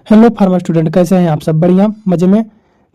Hello pharma student, कैसे हैं आप सब? बढ़िया, मजे में।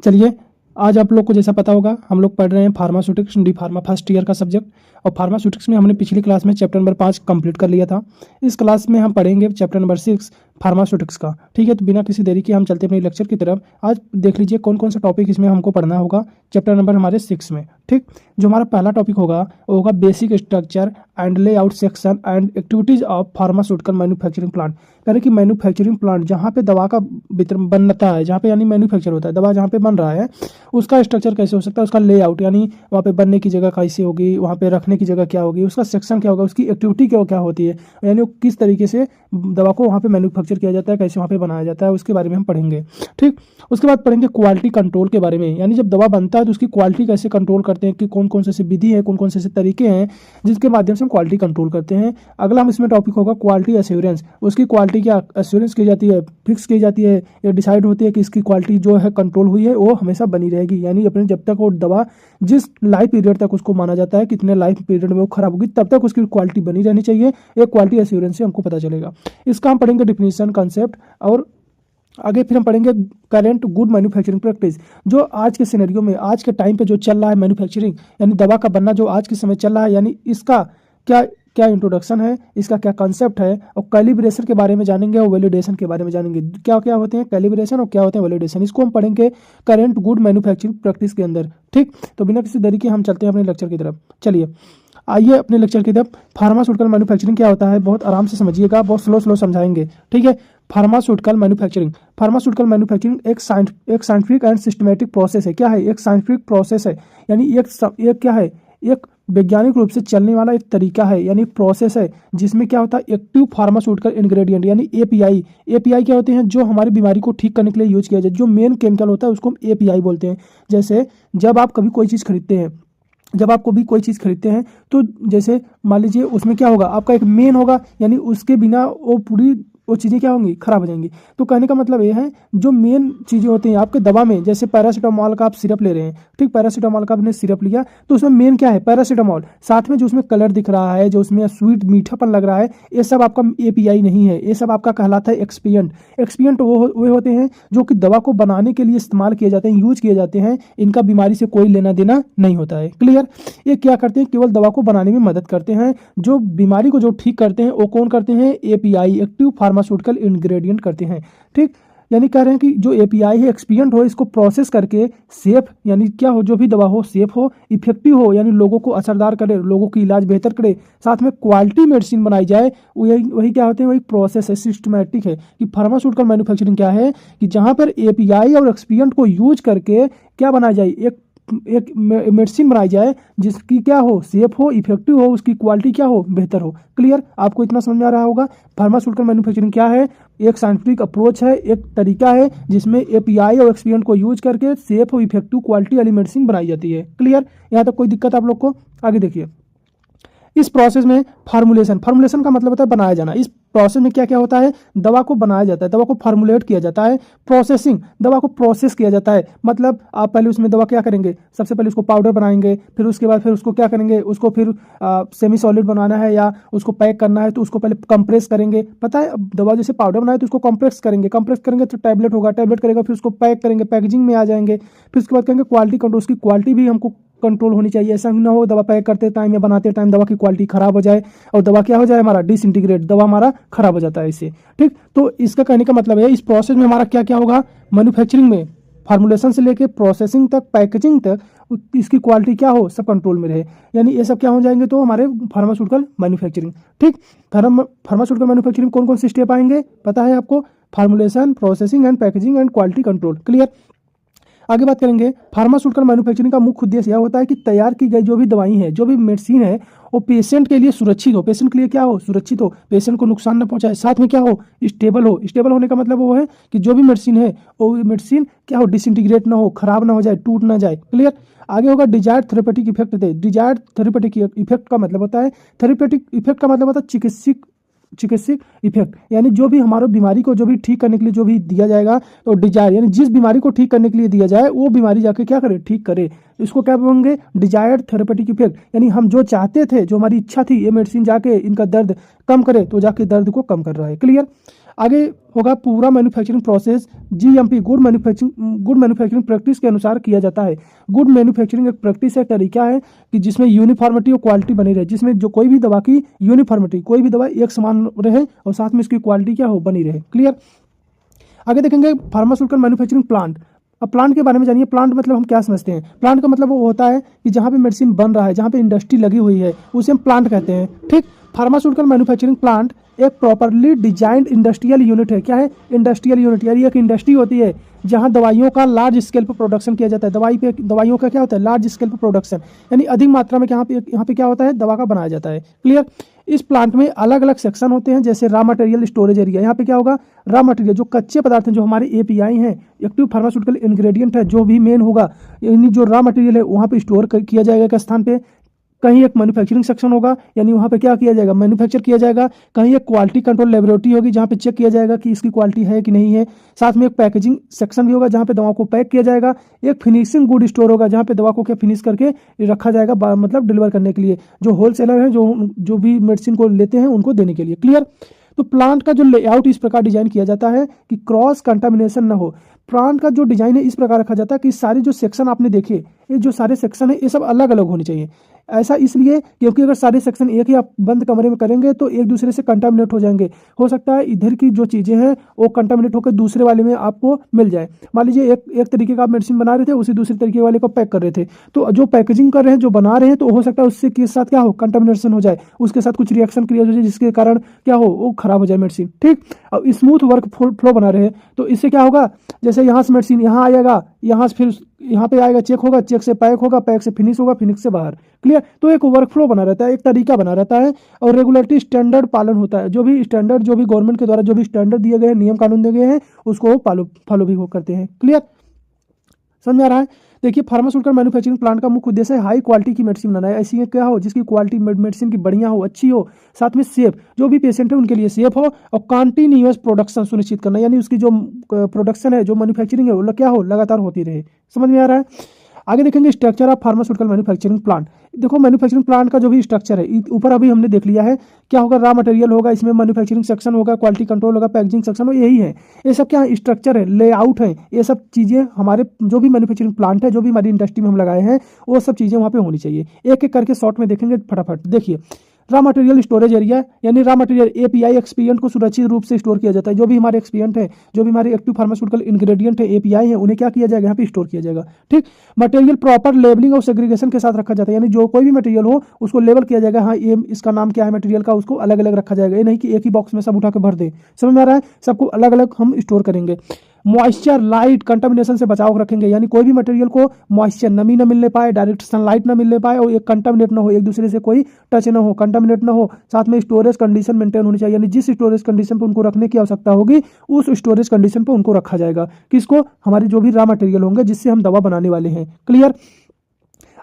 चलिए, आज आप लोग को जैसा पता होगा हम लोग पढ़ रहे हैं pharmaceutics D pharma first year का सब्जेक्ट। और फार्मास्यूटिक्स में हमने पिछली क्लास में चैप्टर नंबर 5 कंप्लीट कर लिया था। इस क्लास में हम पढ़ेंगे चैप्टर नंबर 6 फार्मास्यूटिक्स का। ठीक है, तो बिना किसी देरी के हम चलते अपने लेक्चर की तरफ। आज देख लीजिए कौन कौन सा टॉपिक इसमें हमको पढ़ना होगा चैप्टर नंबर हमारे 6 में। ठीक, जो हमारा पहला टॉपिक होगा वो होगा basic structure and layout section and activities of pharmaceutical manufacturing plant. यानी कि मैन्युफैक्चरिंग प्लांट जहाँ पे दवा का वितरण बनता है, जहाँ पे यानी मैन्युफैक्चर होता है, दवा जहाँ पे बन रहा है उसका स्ट्रक्चर कैसे हो सकता है, उसका लेआउट यानी वहाँ पे बनने की जगह कैसी होगी, वहाँ पे रखने की जगह क्या होगी, उसका सेक्शन क्या होगा, उसकी एक्टिविटी क्या क्या होती है, यानी वो किस तरीके से दवा को वहाँ पे मैन्युफैक्चर किया जाता है, कैसे वहाँ पे बनाया जाता है, उसके बारे में हम पढ़ेंगे। ठीक, उसके बाद पढ़ेंगे क्वालिटी कंट्रोल के बारे में। यानी जब दवा बनता है तो उसकी क्वालिटी कैसे कंट्रोल करते हैं, कि कौन कौन से ऐसी विधि है, कौन कौन से ऐसे तरीके हैं जिसके माध्यम से हम क्वालिटी कंट्रोल करते हैं। अगला हम इसमें टॉपिक होगा क्वालिटी एश्योरेंस। उसकी क्वालिटी क्या एश्योरेंस की जाती है, फिक्स की जाती है या डिसाइड होती है कि इसकी क्वालिटी जो है कंट्रोल हुई है वो हमेशा बनी रहेगी। यानी अपने जब तक वो दवा जिस लाइफ पीरियड तक उसको माना जाता है कितने लाइफ पीरियड में वो खराब होगी तब तक उसकी क्वालिटी बनी रहनी चाहिए। एक क्वालिटी एश्योरेंस से हमको पता चलेगा। इसका हम पढ़ेंगे डिफिनीशन, कंसेप्ट, और आगे फिर हम पढ़ेंगे करेंट गुड मैन्युफैक्चरिंग प्रैक्टिस। जो आज के सिनेरियो में, आज के टाइम पे जो चल रहा है मैन्युफैक्चरिंग यानी दवा का बनना जो आज के समय चल रहा है, यानी इसका क्या क्या इंट्रोडक्शन है, इसका क्या कंसेप्ट है, और कैलिब्रेशन के बारे में जानेंगे और वैलिडेशन के बारे में जानेंगे। क्या क्या होते हैं कैलिब्रेशन और क्या होते हैं वैलिडेशन, इसको हम पढ़ेंगे करेंट गुड मैन्युफैक्चरिंग प्रैक्टिस के अंदर। ठीक, तो बिना किसी देरी के हम चलते हैं अपने लेक्चर की तरफ। चलिए आइए अपने लेक्चर की तरफ। फार्मास्यूटिकल मैन्युफैक्चरिंग क्या होता है, बहुत आराम से समझिएगा, बहुत स्लो स्लो समझाएंगे। ठीक है, फार्मास्यूटिकल मैन्युफैक्चरिंग एक साइंटिफिक एंड सिस्टमेटिक प्रोसेस है। क्या है? एक साइंटिफिक प्रोसेस है, यानी एक क्या है, एक वैज्ञानिक रूप से चलने वाला एक तरीका है, यानी प्रोसेस है जिसमें क्या होता है एक्टिव फार्मास्यूटिकल इंग्रेडिएंट यानी एपीआई। एपीआई क्या होते हैं? जो हमारी बीमारी को ठीक करने के लिए यूज किया जाए, जो मेन केमिकल होता है उसको हम एपीआई बोलते हैं। जैसे जब आप कभी कोई चीज़ खरीदते हैं, जब आप कभी कोई चीज़ खरीदते हैं तो जैसे मान लीजिए उसमें क्या होगा, आपका एक मेन होगा, यानी उसके बिना वो चीज़ें क्या होंगी, खराब हो जाएंगी। तो कहने का मतलब ये है जो मेन चीज़ें होती हैं आपके दवा में, जैसे पैरासीटामोल का आप सिरप ले रहे हैं, ठीक, पैरासीटामोल का आपने सिरप लिया तो उसमें मेन क्या है, पैरासीटामोल। साथ में जो उसमें कलर दिख रहा है, जो उसमें स्वीट मीठापन लग रहा है, ये सब आपका एपीआई नहीं है, ये सब आपका कहलाता है एक्सपिएंट। एक्सपिएंट वो होते हैं जो कि दवा को बनाने के लिए इस्तेमाल किए जाते हैं, यूज किए जाते हैं। इनका बीमारी से कोई लेना देना नहीं होता है। क्लियर? ये क्या करते हैं, केवल दवा को बनाने में मदद करते हैं। जो बीमारी को जो ठीक करते हैं वो कौन करते हैं, एपीआई, एक्टिव फार्मास्यूटिकल इंग्रेडिएंट करते हैं। ठीक, यानी कह रहे हैं कि जो एपीआई है एक्सपिएंट हो, इसको प्रोसेस करके सेफ, यानी क्या हो, जो भी दवा हो सेफ हो, इफेक्टिव हो, यानी लोगों को असरदार करे, लोगों की इलाज बेहतर करे, साथ में क्वालिटी मेडिसिन बनाई जाए, वही क्या होते हैं, वही प्रोसेस है, सिस्टमैटिक है। कि फार्मास्यूटिकल मैन्युफैक्चरिंग क्या है कि जहां पर एपीआई और एक्सपिएंट को यूज करके क्या बनाया जाए, एक मेडिसिन बनाई जाए जिसकी क्या हो, सेफ हो, इफेक्टिव हो, उसकी क्वालिटी क्या हो, बेहतर हो। क्लियर? आपको इतना समझ में आ रहा होगा। फार्मास्यूटिकल मैन्युफैक्चरिंग क्या है, एक साइंटिफिक अप्रोच है, एक तरीका है जिसमें एपीआई और एक्सपिएंट को यूज करके सेफ और इफेक्टिव क्वालिटी वाली मेडिसिन बनाई जाती है। क्लियर? यहाँ तक कोई दिक्कत आप लोग को? आगे देखिए, इस प्रोसेस में फार्मूलेशन का मतलब होता है बनाया जाना। इस प्रोसेस में क्या क्या होता है, दवा को बनाया जाता है, दवा को फार्मुलेट किया जाता है। प्रोसेसिंग, दवा को प्रोसेस किया जाता है, मतलब आप पहले उसमें दवा क्या करेंगे, सबसे पहले उसको पाउडर बनाएंगे, फिर उसके बाद फिर उसको क्या करेंगे, उसको फिर सेमी सॉलिड बनाना है या उसको पैक करना है तो उसको पहले कंप्रेस करेंगे। पता है, दवा जैसे पाउडर बनाए तो उसको कंप्रेस करेंगे तो टैबलेट होगा, टैबलेट करेगा फिर उसको पैक करेंगे, पैकेजिंग में आ जाएंगे। फिर उसके बाद कहेंगे क्वालिटी कंट्रोल, उसकी क्वालिटी भी हमको कंट्रोल होनी चाहिए। ऐसा ना हो दवा पैक करते टाइम या बनाते टाइम दवा की क्वालिटी खराब हो जाए और दवा क्या हो जाए, हमारा डिसइंटीग्रेट, दवा हमारा खराब हो जाता है इससे। ठीक, तो इसका कहने का मतलब है इस प्रोसेस में हमारा क्या क्या होगा, मैन्युफैक्चरिंग में फार्मुलेशन से लेके प्रोसेसिंग तक, पैकेजिंग तक, इसकी क्वालिटी क्या हो, सब कंट्रोल में रहे। यानी ये सब क्या हो जाएंगे तो हमारे फार्मास्यूटिकल मैन्युफैक्चरिंग। ठीक, फार्मास्यूटिकल मैन्युफैक्चरिंग कौन कौन से स्टेप आएंगे पता है आपको, formulation, processing and packaging and quality control. Clear? आगे बात करेंगे, फार्मास्यूटिकल मैन्युफैक्चरिंग का मुख्य उद्देश्य यह होता है कि तैयार की गई जो भी दवाई है, जो भी मेडिसिन है, वो पेशेंट के लिए सुरक्षित हो, पेशेंट के लिए क्या हो, सुरक्षित हो, पेशेंट को नुकसान न पहुंचाए, साथ में क्या हो, स्टेबल हो। स्टेबल होने का मतलब वो है कि जो भी मेडिसिन है वो मेडिसिन क्या हो, डिसइंटीग्रेट ना हो, खराब ना हो जाए, टूट ना जाए। क्लियर? आगे होगा डिजायर्ड थेरेपेटिक इफेक्ट दे। डिजायर्ड थेरेपेटिक इफेक्ट का मतलब होता है, थेरेपेटिक इफेक्ट का मतलब होता है चिकित्सिक इफेक्ट, यानी जो भी हमारे बीमारी को जो भी ठीक करने के लिए जो भी दिया जाएगा तो डिजायर, यानी जिस बीमारी को ठीक करने के लिए दिया जाए वो बीमारी जाके क्या करे, ठीक करे। इसको क्या बोलेंगे, डिजायर्ड थेरेपेटिक इफेक्ट, यानी हम जो चाहते थे, जो हमारी इच्छा थी ये मेडिसिन जाके इनका दर्द कम करे तो जाके दर्द को कम कर रहा है। क्लियर? आगे होगा पूरा manufacturing process GMP good manufacturing practice के अनुसार किया जाता है। गुड मैन्युफैक्चरिंग एक प्रैक्टिस है, तरीका है कि जिसमें यूनिफॉर्मिटी और क्वालिटी बनी रहे, जिसमें जो कोई भी दवा की यूनिफॉर्मिटी, कोई भी दवा एक समान रहे और साथ में इसकी क्वालिटी क्या हो, बनी रहे। क्लियर। आगे देखेंगे फार्मास्यूटिकल मैन्युफैक्चरिंग प्लांट। अब प्लांट के बारे में जानिए। प्लांट मतलब हम क्या समझते हैं? प्लांट का मतलब वो होता है कि जहाँ पे मेडिसिन बन रहा है, जहाँ पे इंडस्ट्री लगी हुई है, उसे हम प्लांट कहते हैं। ठीक। फार्मास्यूटिकल मैन्युफैक्चरिंग प्लांट एक प्रॉपरली डिजाइंड इंडस्ट्रियल यूनिट है। क्या है? इंडस्ट्रियल यूनिट, यानी एक इंडस्ट्री होती है जहाँ दवाइयों का लार्ज स्केल पर प्रोडक्शन किया जाता है। दवाइयों का क्या होता है? लार्ज स्केल पर प्रोडक्शन, यानी अधिक मात्रा में यहाँ पे क्या होता है? दवा का बनाया जाता है। क्लियर। इस प्लांट में अलग अलग सेक्शन होते हैं, जैसे रॉ मटेरियल स्टोरेज एरिया। यहाँ पे क्या होगा? रॉ मटेरियल, जो कच्चे पदार्थ हैं, जो हमारे API हैं, एक्टिव फार्मास्यूटिकल इंग्रेडिएंट है, जो भी मेन होगा, यानी जो रॉ मटेरियल है वहाँ पे स्टोर किया जाएगा एक स्थान पे। कहीं एक मैन्युफैक्चरिंग सेक्शन होगा, यानी वहाँ पे क्या किया जाएगा? मैन्युफैक्चर किया जाएगा। कहीं एक क्वालिटी कंट्रोल लेबोरेटरी होगी जहाँ पे चेक किया जाएगा कि इसकी क्वालिटी है कि नहीं है। साथ में एक पैकेजिंग सेक्शन भी होगा जहाँ पे दवा को पैक किया जाएगा। एक फिनिशिंग गुड स्टोर होगा जहाँ पे दवा को क्या फिनिश करके रखा जाएगा, मतलब डिलीवर करने के लिए, जो होलसेलर है, जो भी मेडिसिन को लेते हैं उनको देने के लिए। क्लियर। तो प्लांट का जो लेआउट इस प्रकार डिजाइन किया जाता है कि क्रॉस कंटामिनेशन न हो। प्लांट का जो डिजाइन है इस प्रकार रखा जाता है कि सारे जो सेक्शन आपने देखे, ये जो सारे सेक्शन है, ये सब अलग अलग होने चाहिए। ऐसा इसलिए क्योंकि अगर सारे सेक्शन एक ही आप बंद कमरे में करेंगे तो एक दूसरे से कंटामिनेट हो जाएंगे। हो सकता है इधर की जो चीज़ें हैं वो कंटामिनेट होकर दूसरे वाले में आपको मिल जाए। मान लीजिए एक तरीके का आप मेडिसिन बना रहे थे, उसी दूसरे तरीके वाले को पैक कर रहे थे, तो जो पैकेजिंग कर रहे हैं, जो बना रहे हैं, तो हो सकता है उससे के साथ क्या हो? कंटामिनेशन हो जाए, उसके साथ कुछ रिएक्शन क्रिएट हो जाए, जिसके कारण क्या हो? वो खराब हो जाए मेडिसिन। ठीक। अब स्मूथ वर्क फ्लो बना रहे, तो इससे क्या होगा? जैसे यहाँ से मेडिसिन यहाँ आएगा, यहाँ से फिर यहाँ पे आएगा, चेक होगा, चेक से पैक होगा, पैक से फिनिश होगा, फिनिश से बाहर। क्लियर। तो एक वर्क फ्लो बना रहता है, एक तरीका बना रहता है, और रेगुलेटरी स्टैंडर्ड पालन होता है। जो भी स्टैंडर्ड, जो भी गवर्नमेंट के द्वारा जो भी स्टैंडर्ड दिए गए हैं, नियम कानून दिए गए हैं, उसको फॉलो भी हो करते हैं। क्लियर। समझ में आ रहा है? देखिए, फार्मास्यूटिकल मैन्युफैक्चरिंग प्लांट का मुख्य उद्देश्य है हाई क्वालिटी की मेडिसिन बनाना है। ऐसी क्या हो जिसकी क्वालिटी मेडिसिन की बढ़िया हो, अच्छी हो, साथ में सेफ, जो भी पेशेंट है उनके लिए सेफ हो, और कंटिन्यूअस प्रोडक्शन सुनिश्चित करना, यानी उसकी जो प्रोडक्शन है, जो मैन्युफैक्चरिंग है, वो क्या हो? लगातार होती रहे। समझ में आ रहा है? आगे देखेंगे structure of pharmaceutical manufacturing plant. देखो, मैन्युफैक्चरिंग प्लांट का जो भी स्ट्रक्चर है, ऊपर अभी हमने देख लिया है। क्या होगा? रॉ मटेरियल होगा, इसमें मैन्युफैक्चरिंग सेक्शन होगा, क्वालिटी कंट्रोल होगा, पैकेजिंग सेक्शन होगा, यही है। ये सब क्या स्ट्रक्चर है, लेआउट है, ये सब चीज़ें हमारे जो भी मैन्युफैक्चरिंग प्लांट है, जो भी हमारी इंडस्ट्री में हम लगाए हैं, वो सब चीज़ें वहाँ पे होनी चाहिए। एक एक करके शॉर्ट में देखेंगे फटाफट। देखिए, रॉ मटेरियल स्टोरेज एरिया, यानी रॉ मटेरियल API एक्सपीरियंट को सुरक्षित रूप से स्टोर किया जाता है। जो भी हमारे एक्सपीरियंट है, जो भी हमारे एक्टिव फार्मास्यूटिकल इंग्रेडिएंट है, API है, उन्हें क्या किया जाएगा? यहाँ पे स्टोर किया जाएगा। ठीक। मटेरियल प्रॉपर लेबलिंग और सेग्रीगेशन के साथ रखा जाता है, यानी जो कोई भी मटेरियल हो उसको लेबल किया जाएगा। हाँ, ये इसका नाम क्या है मटेरियल का, उसको अलग अलग रखा जाएगा। ये नहीं कि एक ही बॉक्स में सब उठा के भर दे। समझ में आ रहा है? सबको अलग अलग हम स्टोर करेंगे। मॉइस्चर, लाइट, कंटामिनेशन से बचाव रखेंगे, यानी कोई भी मटेरियल को मॉइस्चर, नमी न मिलने पाए, डायरेक्ट सनलाइट न मिलने पाए, और एक कंटामिनेट न हो, एक दूसरे से कोई टच न हो, कंटामिनेट न हो। साथ में स्टोरेज कंडीशन मेंटेन होनी चाहिए, यानी जिस स्टोरेज कंडीशन पर उनको रखने की आवश्यकता होगी, उस स्टोरेज कंडीशन पर उनको रखा जाएगा। किसको? हमारी जो भी रॉ मटेरियल होंगे जिससे हम दवा बनाने वाले हैं। क्लियर।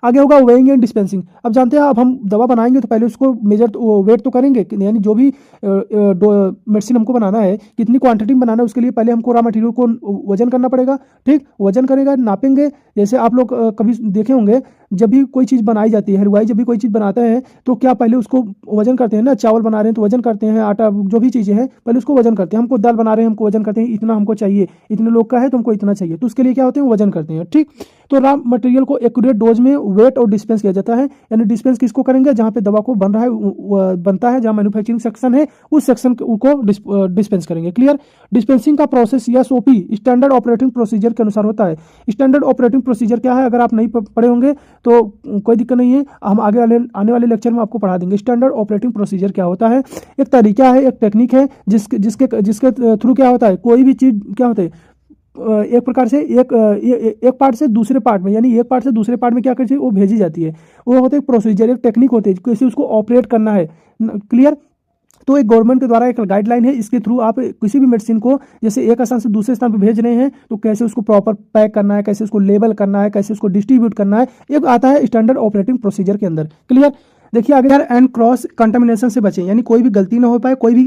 आगे होगा वेइंग एंड डिस्पेंसिंग। अब जानते हैं, अब हम दवा बनाएंगे तो पहले उसको मेजर वेट तो करेंगे, यानी जो भी मेडिसिन हमको बनाना है, कितनी क्वांटिटी में बनाना है, उसके लिए पहले हमको रॉ मटेरियल को वजन करना पड़ेगा। ठीक। वजन करेगा, नापेंगे। जैसे आप लोग कभी देखे होंगे, जब भी कोई चीज़ बनाई जाती है, हलवाई जब भी कोई चीज़ बनाते हैं तो क्या पहले उसको वजन करते हैं ना। चावल बना रहे हैं तो वजन करते हैं, आटा, जो भी चीज़ें हैं पहले उसको वजन करते हैं। हमको दाल बना रहे हैं, हमको वजन करते हैं, इतना हमको चाहिए, इतने लोग का है तो हमको इतना चाहिए, तो उसके लिए क्या होते हैं? वजन करते हैं। ठीक। तो रॉ मटेरियल को एक्यूरेट डोज में वेट और डिस्पेंस किया जाता है, यानी डिस्पेंस किसको करेंगे? जहाँ पे दवा को बन रहा है, बनता है, जहाँ मैन्युफैक्चरिंग सेक्शन है, उस सेक्शन को डिस्पेंस करेंगे। क्लियर। डिस्पेंसिंग का process SOP, standard operating procedure के अनुसार होता है। स्टैंडर्ड ऑपरेटिंग प्रोसीजर क्या है? अगर आप नहीं पढ़े होंगे तो कोई दिक्कत नहीं है, हम आगे आने वाले लेक्चर में आपको पढ़ा देंगे। स्टैंडर्ड ऑपरेटिंग प्रोसीजर क्या होता है? एक तरीका है, एक टेक्निक है, जिसके थ्रू क्या होता है? कोई भी चीज़ क्या होता है, एक प्रकार से एक पार्ट से दूसरे पार्ट में, यानी एक पार्ट से दूसरे पार्ट में क्या करती है? वो भेजी जाती है। वो होता है प्रोसीजर, एक टेक्निक होती है, कैसे उसको ऑपरेट करना है। क्लियर। तो एक गवर्नमेंट के द्वारा एक गाइडलाइन है, इसके थ्रू आप किसी भी मेडिसिन को जैसे एक स्थान से दूसरे स्थान पर भेज रहे हैं तो कैसे उसको प्रॉपर पैक करना है, कैसे उसको लेबल करना है, कैसे उसको डिस्ट्रीब्यूट करना है, एक आता है स्टैंडर्ड ऑपरेटिंग प्रोसीजर के अंदर। क्लियर। देखिए आगे, एंड क्रॉस कंटामिनेशन से बचें, यानी कोई भी गलती ना हो पाए, कोई भी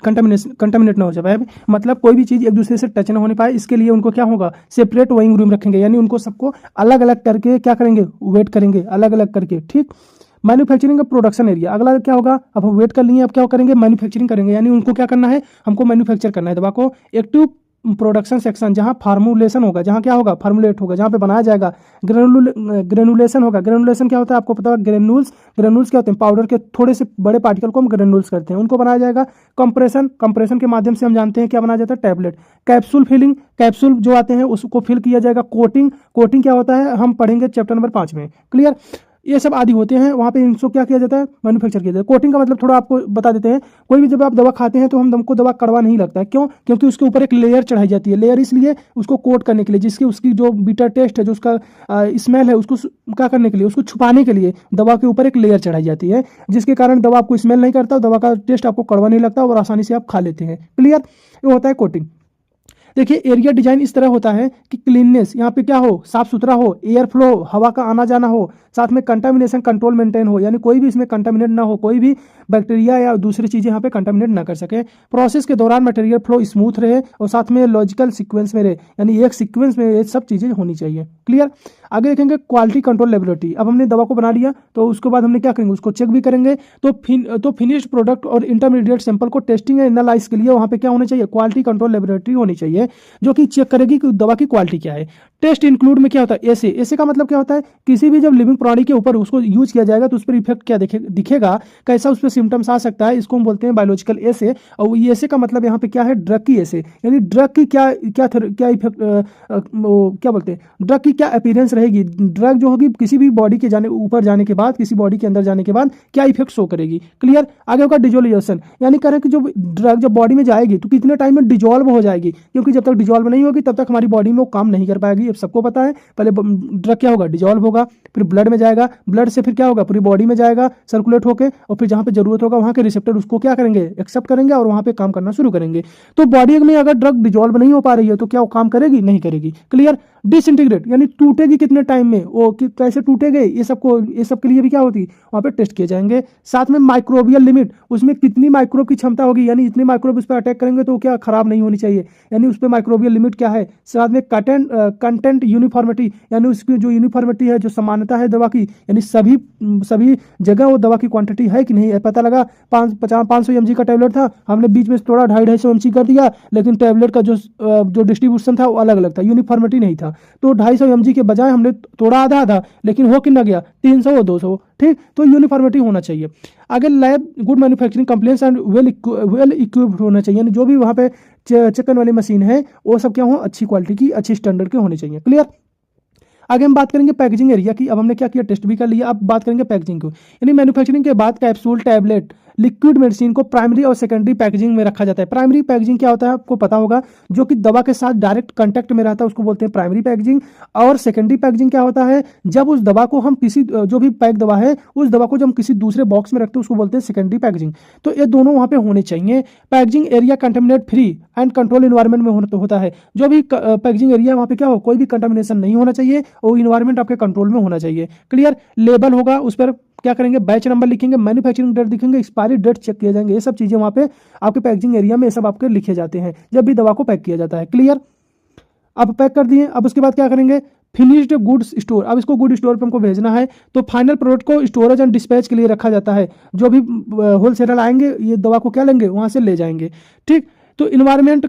कंटामिनेट ना हो जाए, मतलब कोई भी चीज़ एक दूसरे से टच ना होने पाए। इसके लिए उनको क्या होगा? सेपरेट वेइंग रूम रखेंगे, यानी उनको सबको अलग अलग करके क्या करेंगे? वेट करेंगे अलग अलग करके। ठीक। मैन्युफैक्चरिंग का प्रोडक्शन एरिया, अगला क्या होगा, अब हम वेट कर लिए, अब क्या करेंगे, मैन्युफैक्चरिंग करेंगे, यानी उनको क्या करना है, हमको मैन्युफैक्चर करना है दवा को। एक्टिव प्रोडक्शन सेक्शन, जहाँ फार्मुलेशन होगा, जहाँ क्या होगा, फार्मुलेट होगा, जहाँ पे बनाया जाएगा। ग्रेनुलेशन होगा, ग्रेनुलेशन क्या होता है आपको पता है, ग्रेनुल्स, ग्रेनुल्स क्या होते हैं, पाउडर के थोड़े से बड़े पार्टिकल को हम ग्रेनुल्स करते हैं, उनको बनाया जाएगा। कंप्रेशन, कंप्रेशन के माध्यम से हम जानते हैं क्या बनाया जाता है, टैबलेट। कैप्सूल फिलिंग, कैप्सूल जो आते हैं उसको फिल किया जाएगा। कोटिंग, कोटिंग क्या होता है हम पढ़ेंगे चैप्टर नंबर 5 में, क्लियर। ये सब आदि होते हैं, वहाँ पे इनको क्या किया जाता है, मैन्युफैक्चर किया जाता है। कोटिंग का मतलब थोड़ा आपको बता देते हैं, कोई भी जब आप दवा खाते हैं तो हमको दवा कड़वा नहीं लगता है, क्यों, क्योंकि उसके ऊपर एक लेयर चढ़ाई जाती है। लेयर इसलिए उसको कोट करने के लिए, जिसकी उसकी जो बीटर टेस्ट है, जो उसका स्मेल है, उसको क्या करने के लिए, उसको छुपाने के लिए दवा के ऊपर एक लेयर चढ़ाई जाती है, जिसके कारण दवा आपको स्मेल नहीं करता, दवा का टेस्ट आपको कड़वा नहीं लगता और आसानी से आप खा लेते हैं, क्लियर। ये होता है कोटिंग। देखिए एरिया डिजाइन इस तरह होता है कि क्लीननेस, यहाँ पे क्या हो, साफ सुथरा हो, एयर फ्लो, हवा का आना जाना हो, साथ में कंटामिनेशन कंट्रोल मेंटेन हो, यानी कोई भी इसमें कंटामिनेट ना हो, कोई भी बैक्टीरिया या दूसरी चीजें यहाँ पे कंटामिनेट ना कर सके। प्रोसेस के दौरान मटेरियल फ्लो स्मूथ रहे और साथ में लॉजिकल सीक्वेंस में रहे, यानी एक सीक्वेंस में ये सब चीजें होनी चाहिए, क्लियर। आगे देखेंगे क्वालिटी कंट्रोल लेबोरेटरी। अब हमने दवा को बना लिया तो उसके बाद हमने क्या करेंगे, उसको चेक भी करेंगे। तो फिनिश्ड प्रोडक्ट और इंटरमीडिएट सैंपल को टेस्टिंग एंड एनालाइज के लिए वहाँ पे क्या होना चाहिए, क्वालिटी कंट्रोल लेबोरेटरी होनी चाहिए, जो कि चेक करेगी कि दवा की क्वालिटी क्या है। टेस्ट इंक्लूड में क्या होता है, ऐसे ऐसे का मतलब क्या होता है, किसी भी जब लिविंग प्राणी के ऊपर उसको यूज किया जाएगा तो उस पर इफेक्ट क्या दिखेगा, कैसा उस पर सिम्टम्स आ सकता है, इसको हम बोलते हैं बायोलॉजिकल ऐसे। और ये ऐसे का मतलब यहाँ पे क्या है, ड्रग की ऐसे, यानी ड्रग की क्या क्या क्या इफेक्ट, क्या बोलते हैं, ड्रग की क्या अपीयरेंस रहेगी, ड्रग जो होगी किसी भी बॉडी के जाने ऊपर जाने के बाद, किसी बॉडी के अंदर जाने के बाद क्या इफेक्ट शो करेगी, क्लियर। आगे होगा डिजोल्यूशन, यानी कह रहे हैं कि जो ड्रग जब बॉडी में जाएगी तो कितने टाइम में डिजोल्व हो जाएगी, क्योंकि जब तक डिजोल्व नहीं होगी तब तक हमारी बॉडी में वो काम नहीं कर पाएगी। अब सबको पता है, पहले ड्रग क्या होगा, डिजोल्व होगा, फिर ब्लड में जाएगा, ब्लड से फिर क्या होगा, पूरी बॉडी में जाएगा सर्कुलेट होके, और फिर जहाँ पे जरूरत होगा वहाँ के रिसेप्टर उसको क्या करेंगे, एक्सेप्ट करेंगे और वहाँ पे काम करना शुरू करेंगे। तो बॉडी में अगर ड्रग डिजोल्व नहीं हो पा रही है तो क्या वो काम करेगी, नहीं करेगी, क्लियर। डिसइंटीग्रेट यानी टूटेगी कितने टाइम में, वो कैसे टूटेगे, ये सब के लिए भी क्या होती है, वहाँ पे टेस्ट किए जाएंगे। साथ में माइक्रोबियल लिमिट, उसमें कितनी माइक्रोब की क्षमता होगी, यानी इतने माइक्रोब उस पर अटैक करेंगे तो क्या खराब नहीं होनी चाहिए, यानी उस पर माइक्रोबियल लिमिट क्या है। साथ में कंटेंट यूनिफॉर्मिटी, यानी उसकी जो यूनिफॉर्मिटी है, जो समानता है दवा की, यानी सभी जगह वो दवा की क्वांटिटी है कि नहीं है। पता लगा 500 mg का टैबलेट था, हमने बीच में थोड़ा 250 mg कर दिया, लेकिन टैबलेट का जो डिस्ट्रीब्यूशन था वो अलग अलग था, यूनिफॉर्मिटी नहीं था, तो 250 mg के बजाय हमने थोड़ा आधा आधा, लेकिन हो कितना गया, 300 और 200, ठीक। तो यूनिफॉर्मिटी होना चाहिए। आगे lab good manufacturing complaints and well equipped होना चाहिए, यानी जो भी वहाँ पे चेक करने वाली मशीन है वो सब क्या हो, अच्छी क्वालिटी की, अच्छी स्टैंडर्ड के होने चाहिए, क्लियर। आगे हम बात करेंगे पैकेजिंग एरिया की। अब हमने क्या किया, टेस्ट भी कर लिया, अब बात करेंगे पैकेजिंग को, यानी मैन्युफैक्चरिंग के बाद कैप्सूल, टैबलेट, लिक्विड मेडिसिन को प्राइमरी और सेकेंडरी पैकेजिंग में रखा जाता है। प्राइमरी पैकेजिंग क्या होता है आपको पता होगा, जो कि दवा के साथ डायरेक्ट कांटेक्ट में रहता है उसको बोलते हैं प्राइमरी पैकेजिंग। और सेकेंडरी पैकेजिंग क्या होता है, जब उस दवा को हम किसी जो भी पैक दवा है उस दवा को जब हम किसी दूसरे बॉक्स में रखते हैं उसको बोलते हैं सेकेंडरी पैकेजिंग। तो ये दोनों वहाँ पे होने चाहिए। Packaging area contaminate free and control environment में होता है, जो भी पैकेजिंग एरिया वहाँ पे क्या हो, कोई भी कंटामिनेशन नहीं होना चाहिए और इन्वायरमेंट आपके कंट्रोल में होना चाहिए, क्लियर। लेबल होगा, उस पर क्या करेंगे, बैच नंबर लिखेंगे, मैन्युफैक्चरिंग डेट लिखेंगे, एक्सपायरी डेट चेक किए जाएंगे, ये सब चीजें वहाँ पे आपके पैकेजिंग एरिया में ये सब आपके लिखे जाते हैं जब भी दवा को पैक किया जाता है, क्लियर। अब पैक कर दिए, अब उसके बाद क्या करेंगे, फिनिश्ड गुड्स स्टोर। अब इसको गुड स्टोर पे हमको भेजना है, तो फाइनल प्रोडक्ट को स्टोरेज एंड डिस्पैच के लिए रखा जाता है। जो भी होलसेलर आएंगे ये दवा को क्या लेंगे, वहाँ से ले जाएंगे, ठीक। तो environment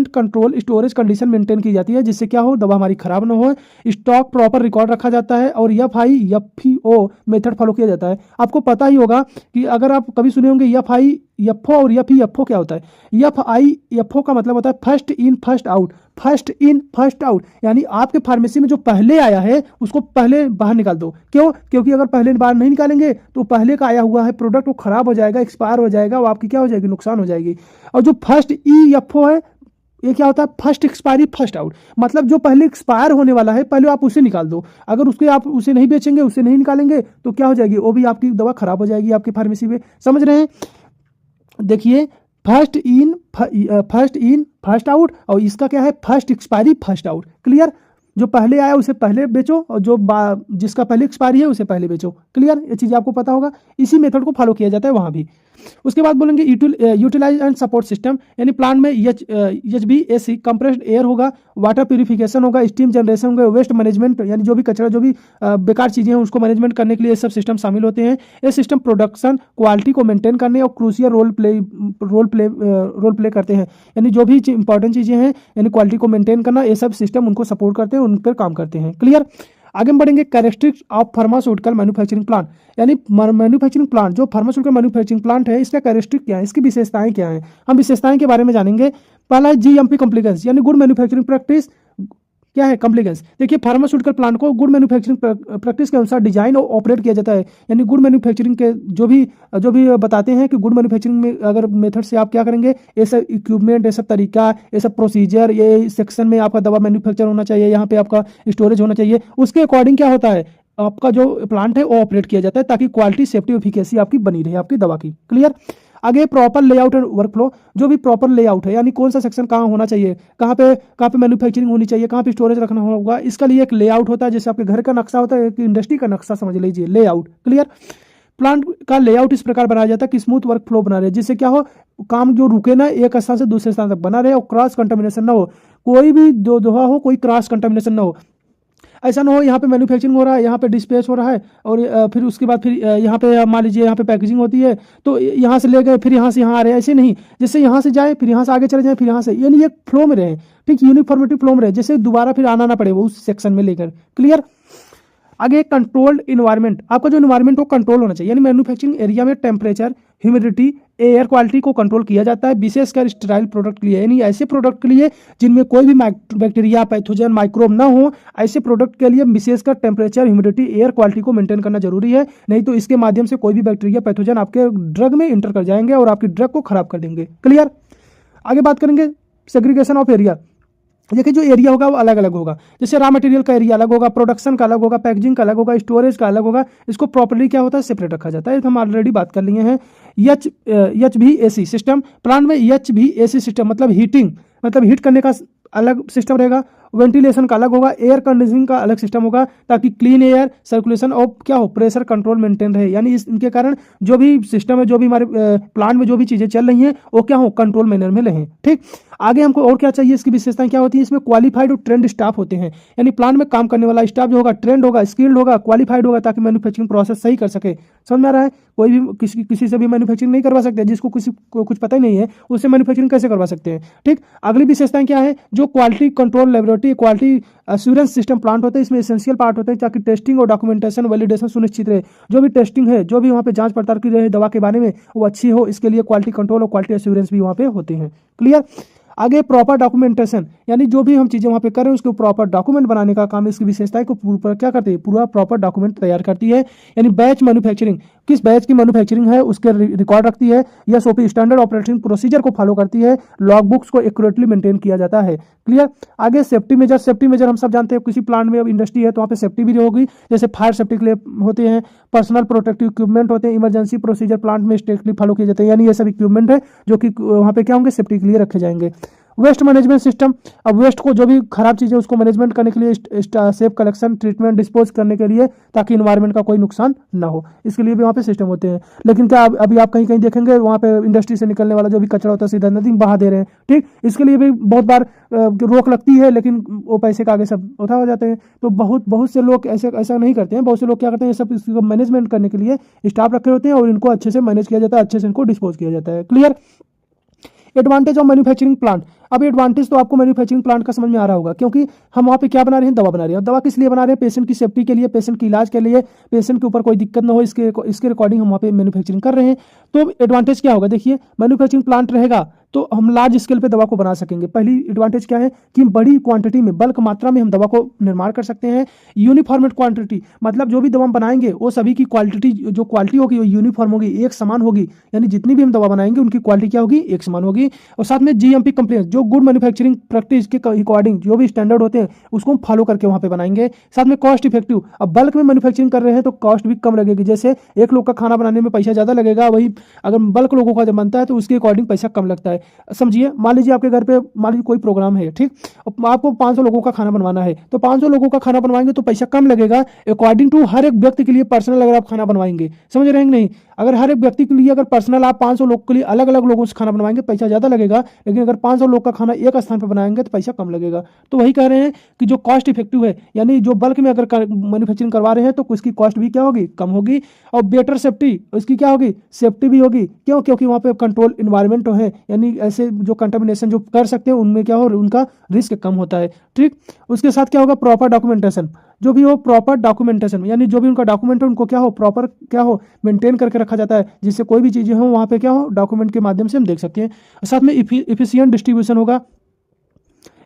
control storage condition maintain की जाती है, जिससे क्या हो, दवा हमारी खराब ना हो। स्टॉक प्रॉपर रिकॉर्ड रखा जाता है और FIFO मेथड फॉलो किया जाता है। आपको पता ही होगा कि अगर आप कभी सुने होंगे FIFO और FIFO क्या होता है। FIFO का मतलब होता है first in first out, first in first out, यानी आपके फार्मेसी में जो पहले आया है उसको पहले बाहर निकाल दो। क्यों, क्योंकि अगर पहले बाहर नहीं निकालेंगे तो पहले का आया हुआ है प्रोडक्ट वो खराब हो जाएगा, एक्सपायर हो जाएगा, वो आपकी क्या हो जाएगी, नुकसान हो जाएगी। और जो फर्स्ट EFO है ये क्या होता है, फर्स्ट एक्सपायरी फर्स्ट आउट, मतलब जो पहले एक्सपायर होने वाला है पहले आप उसे निकाल दो। अगर उसके आप उसे नहीं बेचेंगे, उसे नहीं निकालेंगे तो क्या हो जाएगी, वो भी आपकी दवा खराब हो जाएगी आपकी फार्मेसी में, समझ रहे हैं। देखिए फर्स्ट इन फर्स्ट आउट और इसका क्या है, first expiry first out, clear. जो पहले आया उसे पहले बेचो और जिसका पहले एक्सपायरी है उसे पहले बेचो। क्लियर, ये चीज़ आपको पता होगा। इसी मेथड को फॉलो किया जाता है वहाँ भी। उसके बाद बोलेंगे यूटिलाइज एंड सपोर्ट सिस्टम, यानी प्लांट में HVAC कंप्रेस्ड एयर होगा, वाटर प्यूरिफिकेशन होगा, स्टीम जनरेशन होगा, वेस्ट मैनेजमेंट यानी जो भी कचरा जो भी बेकार चीज़ें हैं उसको मैनेजमेंट करने के लिए ये सब सिस्टम शामिल होते हैं। ये सिस्टम प्रोडक्शन क्वालिटी को मेंटेन करने और क्रूशियल रोल प्ले करते हैं, यानी जो भी इंपॉर्टेंट चीज़ें हैं यानी क्वालिटी को मेंटेन करना, ये सब सिस्टम उनको सपोर्ट करते हैं, उन पर काम करते हैं। क्लियर, आगे हम बढ़ेंगे। Characteristics of pharmaceutical manufacturing plant, यानी मैन्युफैक्चरिंग प्लांट जो फार्मास्यूटिकल मैन्युफैक्चरिंग प्लांट है इसका कैरेक्टरिस्टिक क्या है, इसकी विशेषताएं क्या हैं, हम विशेषताएं के बारे में जानेंगे। पहला है GMP कम्प्लीकेंस, यानी गुड मैन्युफैक्चरिंग प्रैक्टिस क्या है, कम्प्लीकेंस। देखिए फार्मास्यूटिकल प्लांट को गुड मैन्युफैक्चरिंग प्रैक्टिस के अनुसार डिजाइन और ऑपरेट किया जाता है, यानी गुड मैन्युफैक्चरिंग के जो भी बताते हैं कि गुड मैन्युफैक्चरिंग में अगर मेथड से आप क्या करेंगे, ये सब इक्विपमेंट, ये सब तरीका, ये सब प्रोसीजर, ये सेक्शन में आपका दवा मैन्युफैक्चर होना चाहिए, यहाँ पे आपका स्टोरेज होना चाहिए, उसके अकॉर्डिंग क्या होता है आपका जो प्लांट है वो ऑपरेट किया जाता है ताकि क्वालिटी सेफ्टी एफिकेसी आपकी बनी रहे आपकी दवा की। क्लियर, आगे प्रॉपर लेआउट एंड वर्कफ्लो, जो भी प्रॉपर लेआउट है यानी कौन सा सेक्शन कहाँ होना चाहिए, कहाँ पे मैन्युफैक्चरिंग होनी चाहिए, कहाँ पे स्टोरेज रखना होगा, इसका लिए एक लेआउट होता है। जैसे आपके घर का नक्शा होता है, एक इंडस्ट्री का नक्शा समझ लीजिए, लेआउट। क्लियर, प्लांट का लेआउट इस प्रकार बनाया जाता है कि स्मूथ वर्क फ्लो बना रहे, जिससे क्या हो काम जो रुके ना, एक स्थान से दूसरे स्थान तक बना रहे और क्रॉस कंटामिनेशन ना हो, कोई भी जो दवा हो कोई क्रॉस कंटामिनेशन ना हो। ऐसा ना हो यहाँ पे मैन्युफैक्चरिंग हो रहा है, यहाँ पे डिस्पैच हो रहा है और फिर उसके बाद फिर यहाँ पे मान लीजिए यहाँ पे पैकेजिंग होती है तो यहाँ से ले गए फिर यहाँ से यहाँ आ रहे हैं, ऐसे नहीं। जैसे यहाँ से जाए फिर यहाँ से आगे चले जाए फिर यहाँ से, यानी एक फ्लो में रहे, ठीक, यूनिफॉर्मिटी फ्लो में रहे, जैसे दोबारा फिर आना ना पड़े वो उस सेक्शन में लेकर। क्लियर, आगे कंट्रोल्ड इन्वायरमेंट, आपका जो इन्वायरमेंट वो कंट्रोल होना चाहिए, यानी मैन्युफैक्चरिंग एरिया में टेम्परेचर, ह्यूमिडिटी, एयर क्वालिटी को कंट्रोल किया जाता है, विशेषकर स्टेराइल प्रोडक्ट के लिए, यानी ऐसे प्रोडक्ट के लिए जिनमें कोई भी बैक्टीरिया, पैथोजन, माइक्रोब ना हो, ऐसे प्रोडक्ट के लिए विशेषकर टेम्परेचर, ह्यूमिडिटी, एयर क्वालिटी को मेंटेन करना जरूरी है, नहीं तो इसके माध्यम से कोई भी बैक्टीरिया, पैथोजन आपके ड्रग में इंटर कर जाएंगे और आपकी ड्रग को खराब कर देंगे। क्लियर, आगे बात करेंगे सेग्रीगेशन ऑफ एरिया। देखिए जो एरिया होगा वो अलग अलग होगा, जैसे रॉ मटेरियल का एरिया अलग होगा, प्रोडक्शन का अलग होगा, पैकेजिंग का अलग होगा, स्टोरेज का अलग होगा, इसको प्रॉपर्ली क्या होता है सेपरेट रखा जाता है, तो हम ऑलरेडी बात कर लिए हैं। HVAC सिस्टम, प्लांट में HVAC सिस्टम मतलब हीटिंग, मतलब हीट करने का अलग सिस्टम रहेगा, वेंटिलेशन का अलग होगा, एयर कंडीशनिंग का अलग सिस्टम होगा ताकि क्लीन एयर सर्कुलेशन और क्या हो प्रेशर कंट्रोल मेंटेन रहे, यानी इनके कारण जो भी सिस्टम है, जो भी हमारे प्लांट में जो भी चीज़ें चल रही हैं वो क्या हो कंट्रोल मैनर में रहें। ठीक, आगे हमको और क्या चाहिए, इसकी विशेषताएं क्या होती है, इसमें क्वालिफाइड और ट्रेंड स्टाफ होते हैं, यानी प्लांट में काम करने वाला स्टाफ जो होगा ट्रेंड होगा, स्किल्ड होगा, क्वालिफाइड होगा ताकि मैन्युफैक्चरिंग प्रोसेस सही कर सके। समझ में आ रहा है, कोई भी किसी से भी मैन्युफैक्चरिंग नहीं करवा सकते, जिसको किसी को कुछ पता ही नहीं है उससे मैन्युफैक्चरिंग कैसे करवा सकते हैं। ठीक, अगली विशेषताएं क्या है, जो quality control laboratory, quality assurance system plant होते हैं, इसमें एसेंशियल पार्ट होते हैं ताकि टेस्टिंग और डॉक्यूमेंटेशन वैलिडेशन सुनिश्चित रहे, जो भी टेस्टिंग है, जो भी वहाँ पे जांच पड़ताल की रहे दवा के बारे में वो अच्छी हो, इसके लिए क्वालिटी कंट्रोल और क्वालिटी एश्योरेंस भी वहाँ पे होते हैं। क्लियर, आगे प्रॉपर डॉक्यूमेंटेशन, यानी जो भी हम चीज़ें वहाँ पे कर रहे हैं उसको प्रॉपर डॉक्यूमेंट बनाने का काम, इसकी विशेषताएं को पूरा क्या करती है, पूरा प्रॉपर डॉक्यूमेंट तैयार करती है। यानी बैच मैन्युफैक्चरिंग, किस बैच की मैन्युफैक्चरिंग है उसके रिकॉर्ड रखती है, या SOP स्टैंडर्ड ऑपरेटिंग प्रोसीजर को फॉलो करती है, लॉग बुक्स को एक्यूरेटली मेंटेन किया जाता है। क्लियर, आगे सेफ्टी मेजर, सेफ्टी मेजर हम सब जानते हैं, किसी प्लांट में अब इंडस्ट्री है तो वहाँ पे सेफ्टी भी होगी, जैसे फायर सेफ्टी के लिए होते हैं, पर्सनल प्रोटेक्टिव इक्विपमेंट होते हैं, इमरजेंसी प्रोसीजर प्लांट में स्ट्रिक्टली फॉलो किए जाते हैं, यानी ये सब इक्विपमेंट है जो कि वहाँ पे क्या होंगे सेफ्टी के लिए रखे जाएंगे। वेस्ट मैनेजमेंट सिस्टम, अब वेस्ट को जो भी खराब चीज़ें उसको मैनेजमेंट करने के लिए सेफ कलेक्शन, ट्रीटमेंट, डिस्पोज करने के लिए ताकि इन्वायरमेंट का कोई नुकसान ना हो, इसके लिए भी वहाँ पे सिस्टम होते हैं। लेकिन क्या अभी आप कहीं कहीं देखेंगे वहाँ पे इंडस्ट्री से निकलने वाला जो भी कचरा होता है सीधा नदी में बहा दे रहे हैं। ठीक, इसके लिए भी बहुत बार रोक लगती है, लेकिन वो पैसे का आगे सब उठा हो जाते हैं। तो बहुत से लोग ऐसा नहीं करते हैं, बहुत से लोग क्या करते हैं, सब इसको मैनेजमेंट करने के लिए स्टाफ रखे होते हैं और इनको अच्छे से मैनेज किया जाता है, अच्छे से इनको डिस्पोज किया जाता है। Clear, advantage of manufacturing plant, अब एडवांटेज तो आपको मैन्युफैक्चरिंग प्लांट का समझ में आ रहा होगा, क्योंकि हम वहाँ पे क्या बना रहे हैं, दवा बना रहे हैं। दवा किस लिए बना रहे हैं, पेशेंट की सेफ्टी के लिए, पेशेंट के इलाज के लिए, पेशेंट के ऊपर कोई दिक्कत ना हो, इसके रिकॉर्डिंग हम वहाँ पे मैन्युफैक्चरिंग कर रहे हैं। तो एडवांटेज क्या होगा, देखिए मैन्युफैक्चरिंग प्लांट रहेगा तो हम लार्ज स्केल पे दवा को बना सकेंगे। पहली एडवांटेज क्या है कि बड़ी क्वांटिटी में, बल्क मात्रा में हम दवा को निर्माण कर सकते हैं। यूनिफॉर्मेट क्वांटिटी, मतलब जो भी दवा हम बनाएंगे वो सभी की क्वालिटी, जो क्वालिटी होगी वो यूनिफॉर्म होगी, एक समान होगी, यानी जितनी भी हम दवा बनाएंगे उनकी क्वालिटी क्या होगी, एक समान होगी। और साथ में GMP कंप्लायंस, जो गुड मैन्युफैक्चरिंग प्रैक्टिस के अकॉर्डिंग जो भी स्टैंडर्ड होते हैं उसको हम फॉलो करके वहाँ पे बनाएंगे। साथ में कॉस्ट इफेक्टिव, अब बल्क में मैन्युफैक्चरिंग कर रहे हैं तो कॉस्ट भी कम लगेगी। जैसे एक लोग का खाना बनाने में पैसा ज़्यादा लगेगा, वही अगर बल्क लोगों का जब बनता है तो उसके अकॉर्डिंग पैसा कम लगता है। समझिए, मान लीजिए आपके घर पे मान लीजिए कोई प्रोग्राम है, ठीक, आपको 500 लोगों का खाना बनवाना है, तो 500 लोगों का खाना बनवाएंगे तो पैसा कम लगेगा अकॉर्डिंग टू हर एक व्यक्ति के लिए पर्सनल अगर आप खाना बनवाएंगे। समझ रहे हैं नहीं? अगर हर एक व्यक्ति के लिए अगर पर्सनल आप 500 लोग के लिए अलग अलग लोगों से खाना बनवाएंगे पैसा ज़्यादा लगेगा, लेकिन अगर 500 लोग का खाना एक स्थान पर बनाएंगे तो पैसा कम लगेगा। तो वही कह रहे हैं कि जो कॉस्ट इफेक्टिव है, यानी जो बल्क में अगर मैन्युफैक्चरिंग करवा रहे हैं तो उसकी कॉस्ट भी क्या होगी, कम होगी। और बेटर सेफ्टी, उसकी क्या होगी, सेफ्टी भी होगी। क्यों? क्योंकि वहाँ पे कंट्रोल इन्वायरमेंट है, यानी ऐसे जो कंटामिनेशन जो कर सकते हैं उनमें क्या हो, उनका रिस्क कम होता है। ठीक, उसके साथ क्या होगा, प्रॉपर डॉक्यूमेंटेशन, जो भी हो प्रॉपर डॉक्यूमेंटेशन, यानी जो भी उनका डॉक्यूमेंट है उनको क्या हो, प्रॉपर क्या हो, मेंटेन करके रखा जाता है, जिससे कोई भी चीज़ें हो वहाँ पे क्या हो, डॉक्यूमेंट के माध्यम से हम देख सकते हैं। साथ में इफिशिएंट डिस्ट्रीब्यूशन होगा।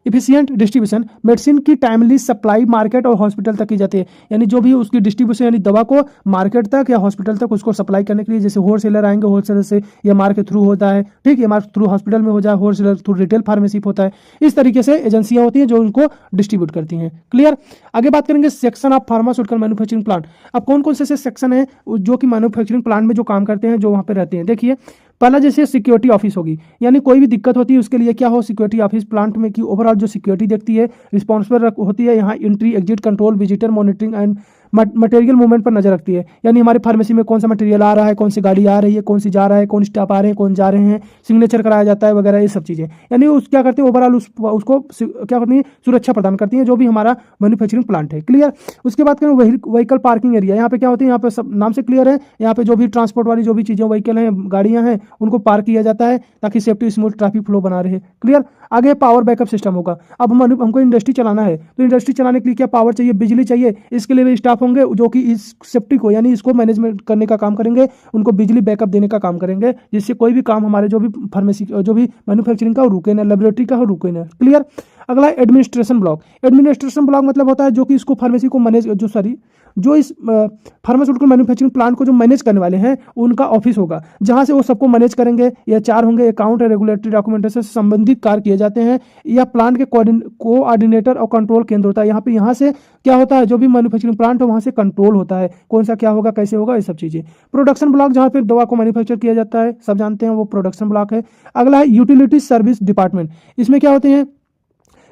इफिशिएंट डिस्ट्रीब्यूशन, मेडिसिन की टाइमली सप्लाई मार्केट और हॉस्पिटल तक की जाती है, यानी जो भी उसकी डिस्ट्रीब्यूशन यानी दवा को मार्केट तक या हॉस्पिटल तक उसको सप्लाई करने के लिए, जैसे होलसेलर आएंगे, होलसेलर से ये मार्क के थ्रू होता है, ठीक, ये मार्क थ्रू हॉस्पिटल में हो जाए, होलसेलर थ्रू रिटेल फार्मेसी होता है। इस तरीके से एजेंसियां होती हैं जो उनको डिस्ट्रीब्यूट करती हैं। क्लियर? आगे बात करेंगे section of pharmaceutical manufacturing plant. अब कौन कौन से सेक्शन है जो कि मैन्युफैक्चरिंग प्लांट में जो काम करते हैं, जो वहाँ पे रहते हैं। देखिए, पहला जैसे सिक्योरिटी ऑफिस होगी, यानी कोई भी दिक्कत होती है उसके लिए क्या हो, सिक्योरिटी ऑफिस प्लांट में की ओवरऑल जो सिक्योरिटी देखती है, रिस्पॉन्सिबल होती है। यहाँ entry exit control, visitor monitoring and material movement पर नजर रखती है, यानी हमारी फार्मेसी में कौन सा मटेरियल आ रहा है, कौन सी गाड़ी आ रही है, कौन सी जा रहा है, कौन स्टाफ आ रहे हैं, कौन जा रहे हैं, सिग्नेचर कराया जाता है वगैरह, ये सब चीज़ें, यानी उस क्या करते हैं ओवरऑल उसको क्या करती है, सुरक्षा प्रदान करती है, जो भी हमारा मैन्युफैक्चरिंग प्लांट है। क्लियर? उसके बाद करें व्हीकल पार्किंग एरिया। यहाँ पे क्या होती है, यहाँ पे सब नाम से क्लियर है, यहाँ पे जो भी ट्रांसपोर्ट वाली जो भी चीज़ें व्हीकल हैं, गाड़ियाँ हैं, उनको पार्क किया जाता है ताकि सेफ्टी स्मूथ ट्रैफिक फ्लो बना रहे। क्लियर? आगे पावर बैकअप सिस्टम होगा। अब हमको इंडस्ट्री चलाना है, तो इंडस्ट्री चलाने के लिए क्या पावर चाहिए, बिजली चाहिए। इसके लिए भी स्टाफ होंगे जो कि इस सेफ्टी को यानी इसको मैनेजमेंट करने का काम करेंगे, उनको बिजली बैकअप देने का काम करेंगे, जिससे कोई भी काम हमारे जो भी फार्मेसी जो भी मैन्युफैक्चरिंग का रुके ना, लेबोरेटरी का हो रुके ना। क्लियर? अगला एडमिनिस्ट्रेशन ब्लॉक। एडमिनिस्ट्रेशन ब्लॉक मतलब होता है जो कि इसको फार्मेसी को मैनेज जो इस फार्मास्यूटिकल मैन्युफैक्चरिंग प्लांट को जो मैनेज करने वाले हैं उनका ऑफिस होगा, जहां से वो सबको मैनेज करेंगे। या 4 होंगे, अकाउंट और रेगुलेटरी डॉक्यूमेंटेशन से संबंधित कार्य किए जाते हैं। या प्लांट के कोऑर्डिनेटर और कंट्रोल केंद्र होता है। यहाँ से क्या होता है, जो भी मैन्युफैक्चरिंग प्लांट है वहाँ से कंट्रोल होता है, कौन सा क्या होगा, कैसे होगा, ये सब चीज़ें। प्रोडक्शन ब्लॉक, जहाँ पे दवा को मैन्युफैक्चर किया जाता है, सब जानते हैं वो प्रोडक्शन ब्लॉक है। अगला है यूटिलिटी सर्विस डिपार्टमेंट। इसमें क्या होते हैं,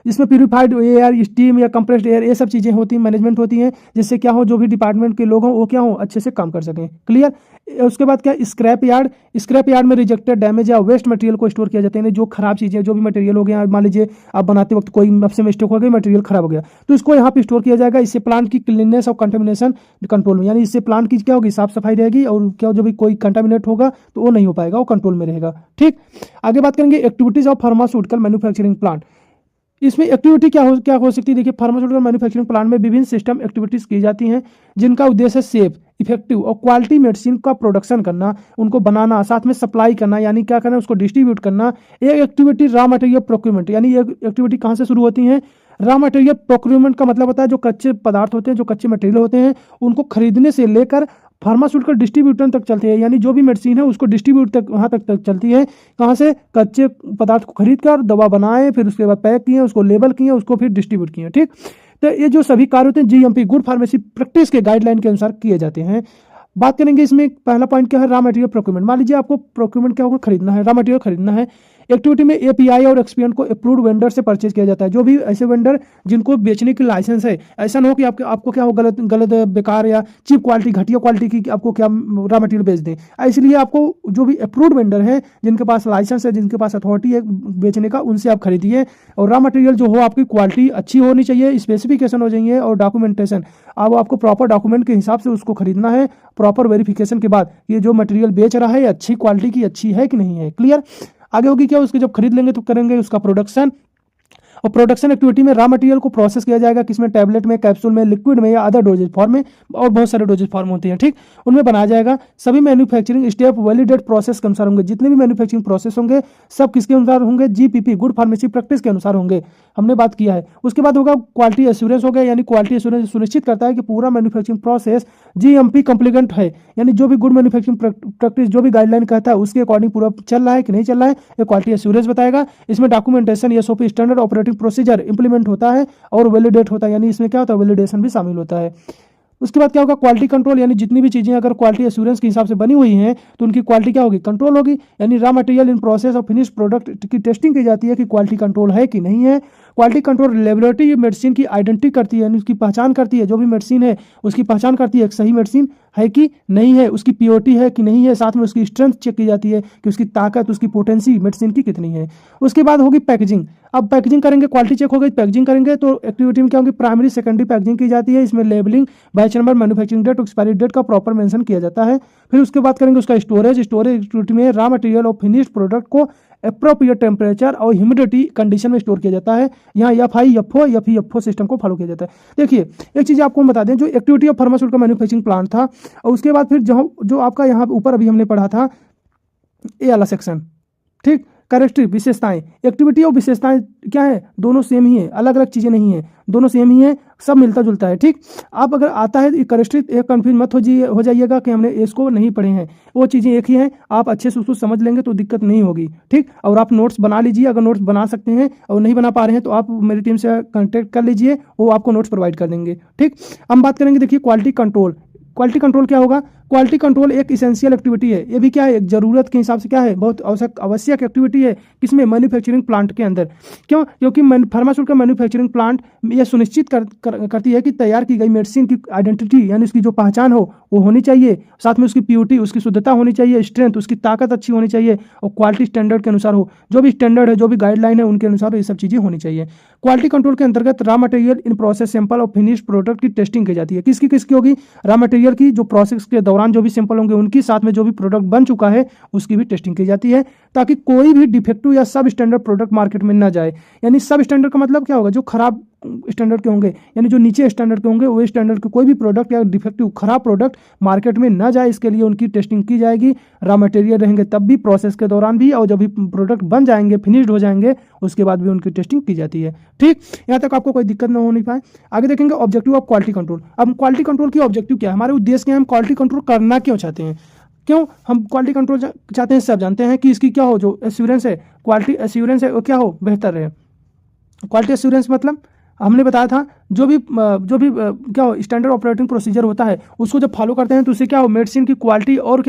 इसमें प्यूरिफाइड एयर, स्टीम या कंप्रेस्ड एयर, ये सब चीज़ें होती हैं, मैनेजमेंट होती हैं, जिससे क्या हो, जो भी डिपार्टमेंट के लोग हों वो क्या हो, अच्छे से काम कर सकें। क्लियर? उसके बाद क्या, स्क्रैप यार्ड। स्क्रैप यार्ड में रिजेक्टेड, डैमेज या वेस्ट मटेरियल को स्टोर किया जाता है, यानी जो खराब चीज़ें, जो भी मटेरियल हो गया, मान लीजिए आप बनाते वक्त कोई आपसे मिस्टेक हो गई, मटेरियल खराब हो गया, तो इसको यहाँ पे स्टोर किया जाएगा। इससे प्लांट की क्लीननेस और कंटामिनेशन कंट्रोल में, यानी इससे प्लांट की क्या होगी, साफ सफाई रहेगी, और क्या जो भी कोई कंटामिनेट होगा तो वो नहीं हो पाएगा, वो कंट्रोल में रहेगा। ठीक, आगे बात करेंगे activities of pharmaceutical manufacturing plant. इसमें एक्टिविटी क्या हो सकती है, देखिए फार्मास्यूटिकल मैन्युफैक्चरिंग प्लांट में विभिन्न सिस्टम एक्टिविटीज की जाती हैं, जिनका उद्देश्य सेफ, इफेक्टिव और क्वालिटी मेडिसिन का प्रोडक्शन करना, उनको बनाना, साथ में सप्लाई करना, यानी क्या करना, उसको डिस्ट्रीब्यूट करना। एक एक्टिविटी रॉ मटेरियल प्रोक्यूरमेंट, यानी ये एक्टिविटी कहाँ से शुरू होती है, रॉ मटेरियल प्रोक्यूरमेंट का मतलब होता है जो कच्चे पदार्थ होते हैं, जो कच्चे मटेरियल होते हैं, उनको खरीदने से लेकर फार्मास्यूटिकल डिस्ट्रीब्यूटर तक चलती है, यानी जो भी मेडिसिन है उसको डिस्ट्रीब्यूट तक वहाँ तक चलती है। कहाँ से, कच्चे पदार्थ को खरीद कर दवा बनाए, फिर उसके बाद पैक किए, उसको लेबल किए, उसको फिर डिस्ट्रीब्यूट किए। ठीक, तो ये जो सभी कार्य होते हैं जीएमपी, गुड फार्मेसी प्रैक्टिस के गाइडलाइन के अनुसार किए जाते हैं। बात करेंगे इसमें पहला पॉइंट क्या है, रॉ मटेरियल प्रोक्यूरमेंट। मान लीजिए आपको प्रोक्यूरमेंट क्या होगा, खरीदना है, रॉ मटेरियल खरीदना है। एक्टिविटी में एपीआई और एक्सपीएंट को अप्रूव्ड वेंडर से परचेज किया जाता है, जो भी ऐसे वेंडर जिनको बेचने की लाइसेंस है। ऐसा ना हो कि आपको क्या हो, गलत बेकार या चीप क्वालिटी, घटिया क्वालिटी की आपको क्या रॉ मटेरियल बेच दें। इसलिए आपको जो भी अप्रूव्ड वेंडर है, जिनके पास लाइसेंस है, जिनके पास अथॉरिटी है बेचने का, उनसे आप खरीदिए। और रॉ मटेरियल जो हो आपकी क्वालिटी अच्छी होनी चाहिए, स्पेसिफिकेशन हो जाइए, और डॉक्यूमेंटेशन अब आपको प्रॉपर डॉक्यूमेंट के हिसाब से उसको खरीदना है, प्रॉपर वेरिफिकेशन के बाद ये जो मटेरियल बेच रहा है अच्छी क्वालिटी की, अच्छी है कि नहीं है। क्लियर? आगे होगी क्या, उसके जब खरीद लेंगे तो करेंगे उसका प्रोडक्शन। और प्रोडक्शन एक्टिविटी में रॉ मटेरियल को प्रोसेस किया जाएगा, किसमें, टैबलेट में, कैप्सूल में, लिक्विड में या अदर डोजेज फॉर्म में, और बहुत सारे डोजेज फॉर्म होते हैं, ठीक, उनमें बनाया जाएगा। सभी मैन्युफैक्चरिंग स्टेप वैलिडेट प्रोसेस के अनुसार होंगे। जितने भी मैन्युफैक्चरिंग प्रोसेस होंगे सब किसके अनुसार होंगे, जीपीपी, गुड फार्मेसी प्रैक्टिस के अनुसार होंगे, हमने बात किया है। उसके बाद होगा क्वालिटी एश्योरेंस हो गया, यानी क्वालिटी एश्योरेंस सुनिश्चित करता है कि पूरा मैन्युफैक्चरिंग प्रोसेस जीएमपी कंप्लीट है, यानी जो भी गुड मैन्युफैक्चरिंग प्रैक्टिस जो भी गाइडलाइन कहता है उसके अकॉर्डिंग पूरा चल रहा है कि नहीं चल रहा है, ये क्वालिटी एश्योरेंस बताएगा। इसमें documentation, SOP, standard operating procedure implement होता है और वैलिडेट होता है, यानी इसमें क्या होता है, वैलिडेशन भी शामिल होता है। उसके बाद क्या होगा, क्वालिटी कंट्रोल, यानी जितनी भी चीजें अगर क्वालिटी एश्योरेंस के हिसाब से बनी हुई हैं तो उनकी क्वालिटी क्या होगी, कंट्रोल होगी। यानी रॉ मटेरियल इन प्रोसेस और फिनिश प्रोडक्ट की टेस्टिंग की जाती है कि क्वालिटी कंट्रोल है कि नहीं है। क्वालिटी कंट्रोल लेबोरेटरी मेडिसिन की आइडेंटिटी करती है, यानी उसकी पहचान करती है, जो भी मेडिसिन है उसकी पहचान करती है सही मेडिसिन है कि नहीं है, उसकी प्योरिटी है कि नहीं है, साथ में उसकी स्ट्रेंथ चेक की जाती है कि उसकी ताकत, उसकी पोटेंसी मेडिसिन की कितनी है। उसके बाद होगी पैकेजिंग। अब पैकेजिंग करेंगे, क्वालिटी चेक हो गई, पैकेजिंग करेंगे तो एक्टिविटी में क्या होगी, प्राइमरी सेकेंडरी पैकेजिंग की जाती है। इसमें labelling, batch number, manufacturing date, expiry date का प्रॉपर मेंशन किया जाता है। फिर उसके बाद करेंगे उसका स्टोरेज एक्टिविटी में रॉ मटेरियल और फिनिश्ड प्रोडक्ट को अप्रोप्रिएट टेम्परेचर और ह्यूमिडिटी कंडीशन में स्टोर किया जाता है। यहाँ एफ सिस्टम को फॉलो किया जाता है। देखिए एक चीज़ आपको हम बता दें, जो activity of pharmaceutical manufacturing plant था और उसके बाद फिर जो आपका यहाँ ऊपर अभी हमने पढ़ा था ये वाला सेक्शन, ठीक, कैरेक्टरिस्टिक विशेषताएं, एक्टिविटी और विशेषताएं क्या है, दोनों सेम ही है, अलग अलग चीज़ें नहीं है, दोनों सेम ही है, सब मिलता जुलता है, ठीक। आप अगर आता है कैरेक्टरिस्टिक, एक कन्फ्यूज मत हो जाइएगा कि हमने इसको नहीं पढ़े हैं, वो चीज़ें एक ही हैं, आप अच्छे से उसको समझ लेंगे तो दिक्कत नहीं होगी, ठीक। और आप नोट्स बना लीजिए, अगर नोट्स बना सकते हैं और नहीं बना पा रहे हैं तो आप मेरी टीम से कॉन्टेक्ट कर लीजिए, वो आपको नोट्स प्रोवाइड कर देंगे, ठीक। हम बात करेंगे, देखिए क्वालिटी कंट्रोल। क्वालिटी कंट्रोल क्या होगा, क्वालिटी कंट्रोल एक इसेंशियल एक्टिविटी है, ये भी क्या है, एक जरूरत के हिसाब से क्या है, बहुत आवश्यक एक्टिविटी है, किसमें, मैन्युफैक्चरिंग प्लांट के अंदर। क्यों, क्योंकि फार्मास्यूटिकल मैन्युफैक्चरिंग प्लांट ये सुनिश्चित करती है कि तैयार की गई मेडिसिन की आइडेंटिटी, यानी उसकी जो पहचान हो वो होनी चाहिए, साथ में उसकी प्योरिटी, उसकी शुद्धता होनी चाहिए, स्ट्रेंथ, उसकी ताकत अच्छी होनी चाहिए और क्वालिटी स्टैंडर्ड के अनुसार हो, जो भी स्टैंडर्ड है, जो भी गाइडलाइन है उनके अनुसार ये सब चीज़ें होनी चाहिए। क्वालिटी कंट्रोल के अंतर्गत raw material in process sample और फिनिश प्रोडक्ट की टेस्टिंग की जाती है। किसकी होगी, रॉ मटेरियल की, जो प्रोसेस के दौरान जो भी सैंपल होंगे उनकी, साथ में जो भी प्रोडक्ट बन चुका है उसकी भी टेस्टिंग की जाती है, ताकि कोई भी डिफेक्टिव या सब स्टैंडर्ड प्रोडक्ट मार्केट में ना जाए। यानी सब स्टैंडर्ड का मतलब क्या होगा, जो खराब स्टैंडर्ड के होंगे, यानी जो नीचे स्टैंडर्ड के होंगे, वो स्टैंडर्ड के कोई भी प्रोडक्ट या डिफेक्टिव खराब प्रोडक्ट मार्केट में ना जाए, इसके लिए उनकी टेस्टिंग की जाएगी। रॉ मटेरियल रहेंगे तब भी, प्रोसेस के दौरान भी, और जब भी प्रोडक्ट बन जाएंगे, फिनिश्ड हो जाएंगे, उसके बाद भी उनकी टेस्टिंग की जाती है, ठीक। यहाँ तक आपको कोई दिक्कत ना होनी पाए। आगे देखेंगे ऑब्जेक्टिव ऑफ क्वालिटी कंट्रोल। अब क्वालिटी कंट्रोल की ऑब्जेक्टिव क्या है, हमारे उद्देश्य क्या है, हम क्वालिटी कंट्रोल करना क्यों चाहते हैं, क्यों हम क्वालिटी कंट्रोल चाहते हैं, सब जानते हैं कि इसकी क्या हो, जो एश्योरेंस है, क्वालिटी एश्योरेंस है वो क्या हो, बेहतर रहे। क्वालिटी एश्योरेंस मतलब हमने बताया था, जो भी क्या हो, स्टैंडर्ड ऑपरेटिंग प्रोसीजर होता है उसको जब फॉलो करते हैं तो उससे क्या हो, मेडिसिन की क्वालिटी और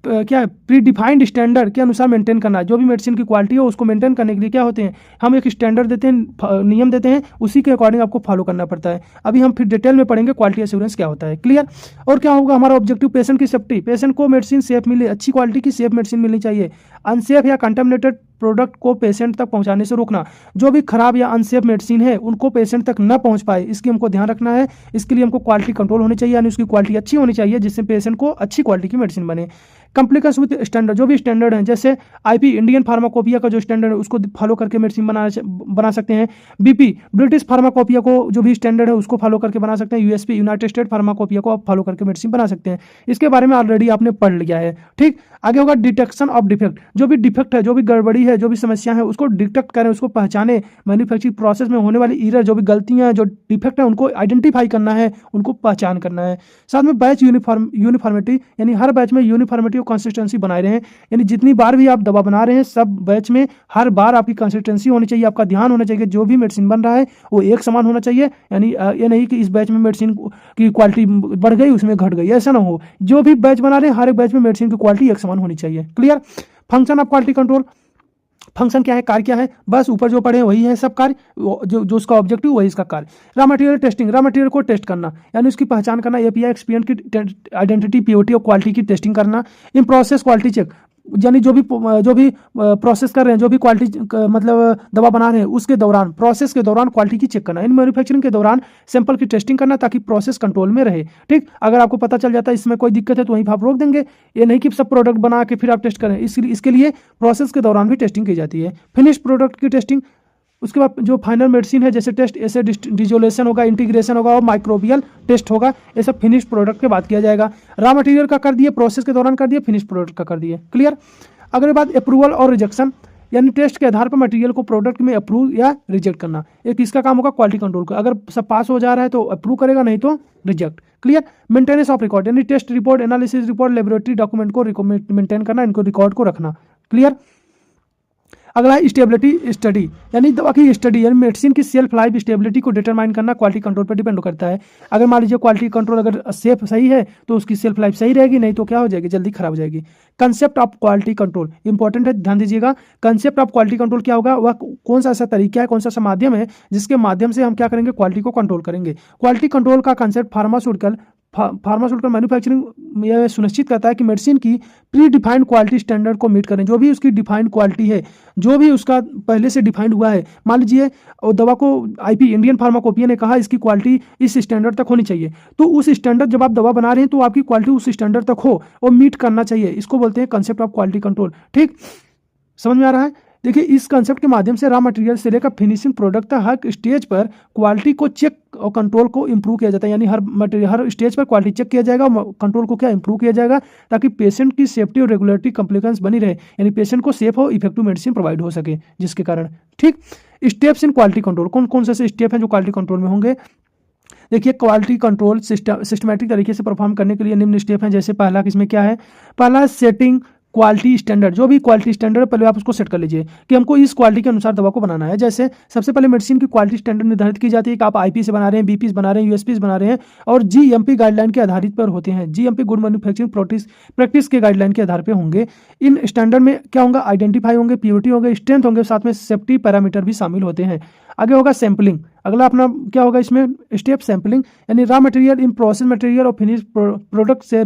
क्या है, प्री डिफाइंड स्टैंडर्ड के अनुसार मेंटेन करना है। जो भी मेडिसिन की क्वालिटी हो उसको मेंटेन करने के लिए क्या होते हैं, हम एक स्टैंडर्ड देते हैं, नियम देते हैं, उसी के अकॉर्डिंग आपको फॉलो करना पड़ता है। अभी हम फिर डिटेल में पढ़ेंगे क्वालिटी एश्योरेंस क्या होता है, क्लियर। और क्या होगा हमारा ऑब्जेक्टिव, पेशेंट की सेफ्टी, पेशेंट को मेडिसिन सेफ मिले, अच्छी क्वालिटी की सेफ मेडिसिन मिलनी चाहिए। अनसेफ या कंटामिनेटेड प्रोडक्ट को पेशेंट तक पहुंचाने से रोकना, जो भी खराब या अनसेफ मेडिसिन है उनको पेशेंट तक न पहुंच पाए, इसकी हमको ध्यान रखना है। इसके लिए हमको क्वालिटी कंट्रोल होनी चाहिए, यानी उसकी क्वालिटी अच्छी होनी चाहिए जिससे पेशेंट को अच्छी क्वालिटी की मेडिसिन बने। कम्प्लिकेशन विद स्टैंडर्ड, जो भी स्टैंडर्ड है, जैसे आईपी इंडियन फार्माकोपिया का जो स्टैंडर्ड है उसको फॉलो करके मेडिसिन बना सकते हैं। बीपी ब्रिटिश फार्माकोपिया को जो भी स्टैंडर्ड है उसको फॉलो करके बना सकते हैं। यूएसपी यूनाइटेड स्टेट फार्माकोपिया को आप फॉलो करके मेडिसिन बना सकते हैं। इसके बारे में ऑलरेडी आपने पढ़ लिया है, ठीक। आगे होगा डिटेक्शन ऑफ डिफेक्ट, जो भी डिफेक्ट है, जो भी गड़बड़ी है, जो भी समस्या है उसको डिटेक्ट करें, उसको पहचाने। मैन्युफैक्चरिंग प्रोसेस में होने वाली एरर, जो भी गलतियां, जो डिफेक्ट है उनको आइडेंटिफाई करना है, उनको पहचान करना है। साथ में बैच यूनिफॉर्मिटी, यानी हर बैच में यूनिफॉर्मिटी और कंसिस्टेंसी बनाए रहे, यानी जितनी बार भी आप दवा बना रहे हैं सब बैच में हर बार आपकी कंसिस्टेंसी होनी चाहिए, आपका ध्यान होना चाहिए, जो भी मेडिसिन बन रहा है वो एक समान होना चाहिए। यानी ये नहीं कि इस बैच में मेडिसिन की क्वालिटी बढ़ गई उसमें घट गई, ऐसा ना हो। जो भी बैच बना रहे हैं हर एक बैच में मेडिसिन की क्वालिटी एक समान होनी चाहिए, clear. Function of quality control, function क्या है, कार्य क्या है, बस ऊपर जो पढ़े वही है सब कार्य, जो उसका ऑब्जेक्टिव वही इसका कार्य। Raw material testing, raw material को टेस्ट करना, यानी उसकी पहचान करना, एपीआई एक्सपीरियंट की आइडेंटिटी, प्योरिटी और क्वालिटी की टेस्टिंग करना। इन प्रोसेस क्वालिटी चेक, यानी जो भी प्रोसेस कर रहे हैं, जो भी क्वालिटी मतलब दवा बना रहे हैं उसके दौरान, प्रोसेस के दौरान क्वालिटी की चेक करना। इन मैन्युफैक्चरिंग के दौरान सैंपल की टेस्टिंग करना ताकि प्रोसेस कंट्रोल में रहे, ठीक। अगर आपको पता चल जाता है इसमें कोई दिक्कत है तो वहीं आप रोक देंगे, ये नहीं कि सब प्रोडक्ट बना के फिर आप टेस्ट करें। इसके लिए प्रोसेस के दौरान भी टेस्टिंग की जाती है। फिनिश प्रोडक्ट की टेस्टिंग, उसके बाद जो फाइनल मेडिसिन है जैसे टेस्ट, ऐसे डिजोलेशन होगा, इंटीग्रेशन होगा और माइक्रोबियल टेस्ट होगा, ये सब फिनिश प्रोडक्ट के बात किया जाएगा। रॉ मटेरियल का कर दिए, प्रोसेस के दौरान कर दिए, फिनिश प्रोडक्ट का कर दिए। क्लियर। अगले बात अप्रूवल और रिजेक्शन, यानी टेस्ट के आधार पर मटेरियल को प्रोडक्ट में अप्रूव या रिजेक्ट करना। ये किसका काम होगा? क्वालिटी कंट्रोल का। अगर सब पास हो जा रहा है तो अप्रूव करेगा, नहीं तो reject. Clear. Maintenance of record, यानी test report, analysis report, laboratory document को मेंटेन करना, इनको रिकॉर्ड को रखना। क्लियर। अगला है स्टेबिलिटी स्टडी, यानी दवा की स्टडी, यानी मेडिसिन की सेल्फ लाइफ स्टेबिलिटी को डिटरमाइन करना क्वालिटी कंट्रोल पर डिपेंड करता है। अगर मान लीजिए क्वालिटी कंट्रोल अगर सेफ सही है तो उसकी सेल्फ लाइफ सही रहेगी, नहीं तो क्या हो जाएगी? जल्दी खराब हो जाएगी। Concept of quality control important है, ध्यान दीजिएगा। कंसेप्ट ऑफ क्वालिटी कंट्रोल क्या होगा? वह कौन सा ऐसा तरीका है, कौन सा ऐसा माध्यम है जिसके माध्यम से हम क्या करेंगे? क्वालिटी को कंट्रोल करेंगे। क्वालिटी कंट्रोल का कंसेप्ट फार्मास्यूटिकल मैन्युफैक्चरिंग यह सुनिश्चित करता है कि मेडिसिन की प्री डिफाइंड क्वालिटी स्टैंडर्ड को मीट करें। जो भी उसकी डिफाइंड क्वालिटी है, जो भी उसका पहले से डिफाइंड हुआ है, मान लीजिए दवा को आईपी इंडियन फार्माकोपिया ने कहा इसकी क्वालिटी इस स्टैंडर्ड तक होनी चाहिए, तो उस स्टैंडर्ड जब आप दवा बना रहे हैं तो आपकी क्वालिटी उस स्टैंडर्ड तक हो और मीट करना चाहिए। इसको बोलते हैं कंसेप्ट ऑफ क्वालिटी कंट्रोल। ठीक, समझ में आ रहा है? देखिए, इस कंसेप्ट के माध्यम से रॉ मटेरियल से लेकर फिनिशिंग प्रोडक्ट तक हर स्टेज पर क्वालिटी को चेक और कंट्रोल को इंप्रूव किया जाता है। यानी हर स्टेज पर क्वालिटी चेक किया जाएगा और कंट्रोल को क्या इंप्रूव किया जाएगा, ताकि पेशेंट की सेफ्टी और रेगुलरिटी कंप्लीकेंस बनी रहे, यानी पेशेंट को सेफ और इफेक्टिव मेडिसिन प्रोवाइड हो सके जिसके कारण। ठीक, स्टेप्स इन क्वालिटी कंट्रोल, कौन कौन से स्टेप हैं जो क्वालिटी कंट्रोल में होंगे? देखिए, क्वालिटी कंट्रोल सिस्टमैटिक तरीके से परफॉर्म करने के लिए निम्न स्टेप हैं। जैसे पहला किसमें क्या है? पहला सेटिंग क्वालिटी स्टैंडर्ड। जो भी क्वालिटी स्टैंडर्ड है पहले आप उसको सेट कर लीजिए कि हमको इस क्वालिटी के अनुसार दवा को बनाना है। जैसे सबसे पहले मेडिसिन की क्वालिटी स्टैंडर्ड निर्धारित की जाती है कि आप आईपी से बना रहे हैं, बीपी से बना रहे हैं, यूएसपी से बना रहे हैं, और जीएमपी गाइडलाइन के आधारित पर होते हैं। जीएमपी गुड मैन्युफैक्चरिंग प्रैक्टिस के गाइडलाइन के आधार पर होंगे। इन स्टैंडर्ड में क्या होगा? आइडेंटिफाई होंगे, प्योरिटी होंगे, स्ट्रेंथ होंगे, साथ में सेफ्टी पैरामीटर भी शामिल होते हैं। आगे होगा सैंपलिंग। अगला अपना क्या होगा इसमें? स्टेप सैंपलिंग, यानी raw material in process material और फिनिश प्रोडक्ट से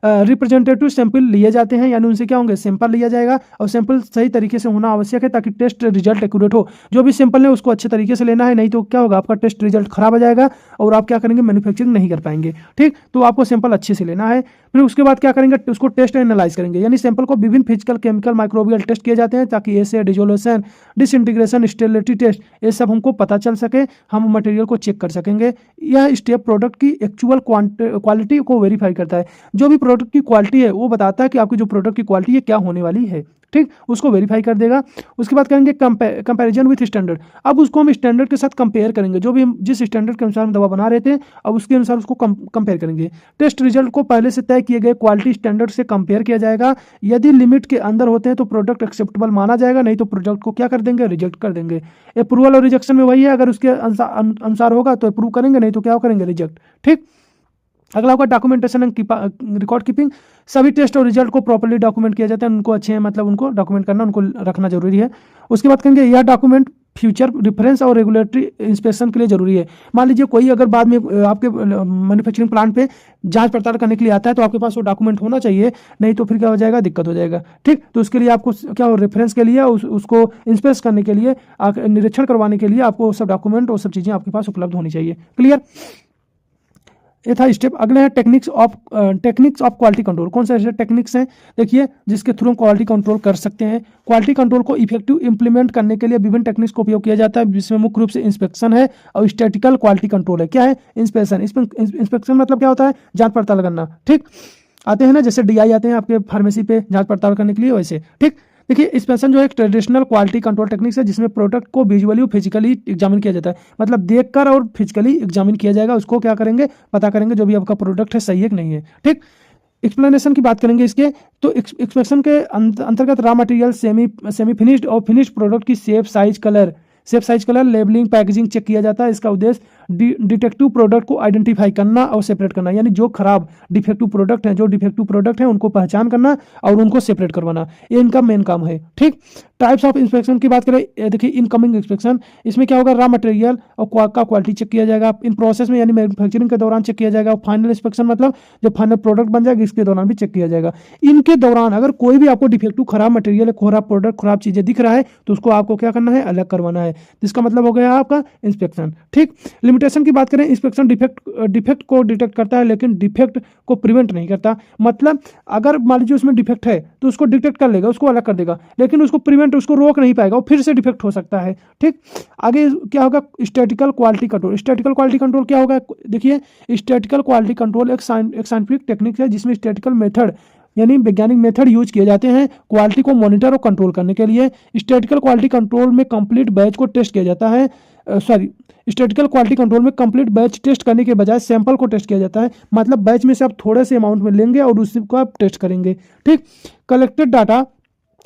रिप्रेजेंटेटिव सैंपल लिए जाते हैं, यानी उनसे क्या होंगे? सैंपल लिया जाएगा और सैंपल सही तरीके से होना आवश्यक है ताकि टेस्ट रिजल्ट एक्यूरेट हो। जो भी सैंपल है उसको अच्छे तरीके से लेना है, नहीं तो क्या होगा? आपका टेस्ट रिजल्ट खराब हो जाएगा और आप क्या करेंगे? मैन्युफैक्चरिंग नहीं कर पाएंगे। ठीक, तो आपको सैंपल अच्छे से लेना है। फिर उसके बाद क्या करेंगे? उसको टेस्ट एनालाइज करेंगे, यानी सैंपल को विभिन्न फिजिकल, केमिकल, माइक्रोबियल टेस्ट किए जाते हैं ताकि ऐसे डिजोलेशन, डिसइंटीग्रेशन, स्टेबिलिटी टेस्ट, ये सब हमको पता चल सके, हम मटेरियल को चेक कर सकेंगे। यह स्टेप प्रोडक्ट की एक्चुअल क्वालिटी को वेरीफाई करता है। जो भी प्रोडक्ट की क्वालिटी है वो बताता है कि आपकी जो प्रोडक्ट की क्वालिटी है क्या होने वाली है। ठीक, उसको वेरीफाई कर देगा। उसके बाद करेंगे कंपैरिजन विथ स्टैंडर्ड। अब उसको हम स्टैंडर्ड के साथ कंपेयर करेंगे, जो भी हम जिस स्टैंडर्ड के अनुसार हम दवा बना रहे थे, अब उसके अनुसार उसको कंपेयर करेंगे। टेस्ट रिजल्ट को पहले से तय किए गए क्वालिटी स्टैंडर्ड से कंपेयर किया जाएगा। यदि लिमिट के अंदर होते हैं तो प्रोडक्ट एक्सेप्टेबल माना जाएगा, नहीं तो प्रोडक्ट को क्या कर देंगे? रिजेक्ट कर देंगे। अप्रूवल और रिजेक्शन में वही है, अगर उसके अनुसार होगा तो अप्रूव करेंगे, नहीं तो क्या करेंगे? रिजेक्ट। ठीक, अगला होगा डॉक्यूमेंटेशन एंड रिकॉर्ड कीपिंग। सभी टेस्ट और रिजल्ट को प्रॉपर्ली डॉक्यूमेंट किया जाता है, उनको अच्छे मतलब उनको डॉक्यूमेंट करना, उनको रखना जरूरी है। उसके बाद कहेंगे यह डॉक्यूमेंट फ्यूचर रेफरेंस और रेगुलेटरी इंस्पेक्शन के लिए जरूरी है। मान लीजिए कोई अगर बाद में आपके मैन्युफैक्चरिंग प्लांट पे जांच पड़ताल करने के लिए आता है तो आपके पास वो डॉक्यूमेंट होना चाहिए, नहीं तो फिर क्या हो जाएगा? दिक्कत हो जाएगा। ठीक, तो उसके लिए आपको क्या हो? रेफरेंस के लिए उसको इंस्पेक्ट करने के लिए, निरीक्षण करवाने के लिए आपको सब डॉक्यूमेंट और सब चीज़ें आपके पास उपलब्ध होनी चाहिए। क्लियर, ये था स्टेप। अगले है टेक्निक्स ऑफ क्वालिटी कंट्रोल। कौन से ऐसे टेक्निक्स हैं देखिए जिसके थ्रू हम क्वालिटी कंट्रोल कर सकते हैं? क्वालिटी कंट्रोल को इफेक्टिव इंप्लीमेंट करने के लिए विभिन्न टेक्निक्स का उपयोग किया जाता है, जिसमें मुख्य रूप से इंस्पेक्शन है और स्टैटिकल क्वालिटी कंट्रोल है। क्या है? इंस्पेक्शन। इंस्पेक्शन मतलब क्या होता है? जांच पड़ताल करना। ठीक, आते हैं ना, जैसे डीआई आते हैं आपके फार्मेसी पे जांच पड़ताल करने के लिए, वैसे। ठीक, देखिए, इंस्पेक्शन जो है एक ट्रेडिशनल क्वालिटी कंट्रोल टेक्निक्स है जिसमें प्रोडक्ट को विजुअली और फिजिकली एग्जामिन किया जाता है, मतलब देखकर और फिजिकली एग्जामिन किया जाएगा। उसको क्या करेंगे? पता करेंगे जो भी आपका प्रोडक्ट है सही है कि नहीं है। ठीक, एक्सप्लेनेशन की बात करेंगे इसके, तो इंस्पेक्शन के अंतर्गत रॉ मटेरियल, सेमी फिनिश्ड और फिनिश्ड प्रोडक्ट की shape, size, colour, labelling, packaging check किया जाता है। इसका उद्देश्य डिफेक्टिव प्रोडक्ट को आइडेंटिफाई करना और सेपरेट करना, यानी जो खराब डिफेक्टिव प्रोडक्ट हैं उनको पहचान करना और उनको सेपरेट करवाना, ये इनका मेन काम है। ठीक, टाइप्स ऑफ इंस्पेक्शन की बात करें, देखिए इनकमिंग इंस्पेक्शन, इसमें क्या होगा? रॉ मटेरियल और का क्वालिटी चेक किया जाएगा, इन प्रोसेस में यानी मैन्युफैक्चरिंग के दौरान चेक किया जाएगा। फाइनल इंस्पेक्शन मतलब जब फाइनल प्रोडक्ट बन जाएगा इसके दौरान भी चेक किया जाएगा। इनके दौरान अगर कोई भी आपको डिफेक्टिव, खराब मटेरियल, खराब प्रोडक्ट, खराब चीजें दिख रहा है तो उसको आपको क्या करना है? अलग करवाना है, जिसका मतलब हो गया आपका इंस्पेक्शन। ठीक, लिमिटेशन की बात करें, इंस्पेक्शन डिफेक्ट को डिटेक्ट करता है लेकिन डिफेक्ट को प्रिवेंट नहीं करता। मतलब अगर मान लीजिए उसमें डिफेक्ट है तो उसको डिटेक्ट कर लेगा, उसको अलग कर देगा, लेकिन उसको प्रिवेंट, उसको रोक नहीं पाएगा, वो फिर से डिफेक्ट हो सकता है। ठीक, आगे क्या होगा, statistical quality control. Statistical quality control क्या होगा, देखिए स्टैटिकल क्वालिटी कंट्रोल एक साइंटिफिक टेक्निक है जिसमें स्टैटिकल मेथड यानी वैज्ञानिक मेथड यूज किए जाते हैं क्वालिटी को मॉनिटर और कंट्रोल करने के लिए। स्टैटिकल क्वालिटी कंट्रोल में कंप्लीट बैच को टेस्ट किया जाता है, स्टैटिकल क्वालिटी कंट्रोल में कंप्लीट बैच टेस्ट करने के बजाय सैंपल को टेस्ट किया जाता है। मतलब बैच में से आप थोड़े से अमाउंट में लेंगे और उसी को आप टेस्ट करेंगे। ठीक, कलेक्टेड डाटा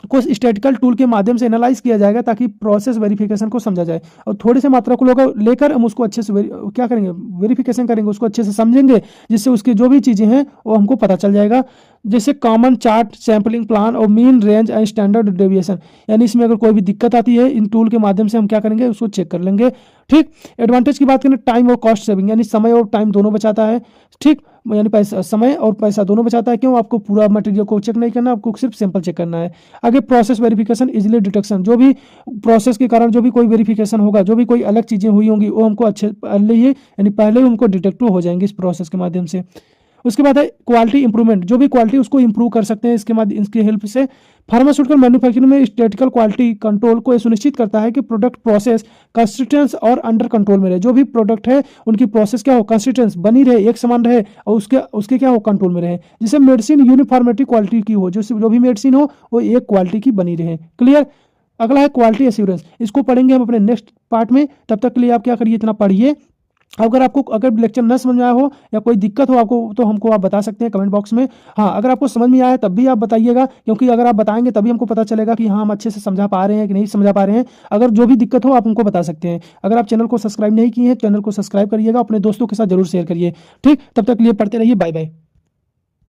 को स्टैटिकल टूल के माध्यम से एनालाइज किया जाएगा ताकि प्रोसेस वेरिफिकेशन को समझा जाए, और थोड़ी से मात्रा को लेकर हम उसको अच्छे से क्या करेंगे, वेरिफिकेशन करेंगे, उसको अच्छे से समझेंगे, जिससे उसकी जो भी चीज़ें हैं वो हमको पता चल जाएगा। जैसे कॉमन चार्ट, सैम्पलिंग प्लान और mean, range and standard deviation, यानी इसमें अगर कोई भी दिक्कत आती है इन टूल के माध्यम से हम क्या करेंगे, उसको चेक कर लेंगे। ठीक, एडवांटेज की बात करें, टाइम और कॉस्ट सेविंग, यानी समय और टाइम दोनों बचाता है। ठीक, यानी पैसा, समय और पैसा दोनों बचाता है। क्यों, आपको पूरा मटेरियल को चेक नहीं करना, आपको सिर्फ सैंपल चेक करना है। आगे प्रोसेस वेरिफिकेशन, इजीली डिटेक्शन, जो भी प्रोसेस के कारण जो भी कोई वेरिफिकेशन होगा, जो भी कोई अलग चीज़ें हुई होंगी वो हमको अच्छे पहले ही यानी पहले ही उनको डिटेक्ट हो जाएंगे इस प्रोसेस के माध्यम से। उसके बाद है क्वालिटी इंप्रूवमेंट, जो भी क्वालिटी उसको इंप्रूव कर सकते हैं इसके हेल्प से। फार्मास्यूटिकल मैन्युफैक्चरिंग में स्टैटिकल क्वालिटी कंट्रोल को सुनिश्चित करता है कि प्रोडक्ट प्रोसेस कंसिस्टेंस और अंडर कंट्रोल में रहे। जो भी प्रोडक्ट है उनकी प्रोसेस क्या हो, कंसिस्टेंस बनी रहे, एक समान रहे, और उसके क्या हो, कंट्रोल में रहे। जिससे मेडिसिन यूनिफॉर्मिटी जो भी मेडिसिन हो वो एक क्वालिटी की बनी रहे। क्लियर। अगला है क्वालिटी एश्योरेंस, इसको पढ़ेंगे हम अपने नेक्स्ट पार्ट में। तब तक के लिए आप क्या करिए, इतना पढ़िए। अगर लेक्चर न समझ में आया हो या कोई दिक्कत हो आपको तो हमको आप बता सकते हैं कमेंट बॉक्स में। हाँ, अगर आपको समझ में आया तब भी आप बताइएगा, क्योंकि अगर आप बताएंगे तभी हमको पता चलेगा कि हाँ हम अच्छे से समझा पा रहे हैं कि नहीं समझा पा रहे हैं। अगर जो भी दिक्कत हो आप हमको बता सकते हैं। अगर आप चैनल को सब्सक्राइब नहीं किए हैं, चैनल को सब्सक्राइब करिएगा, अपने दोस्तों के साथ जरूर शेयर करिए। ठीक, तब तक के लिए पढ़ते रहिए। Bye bye.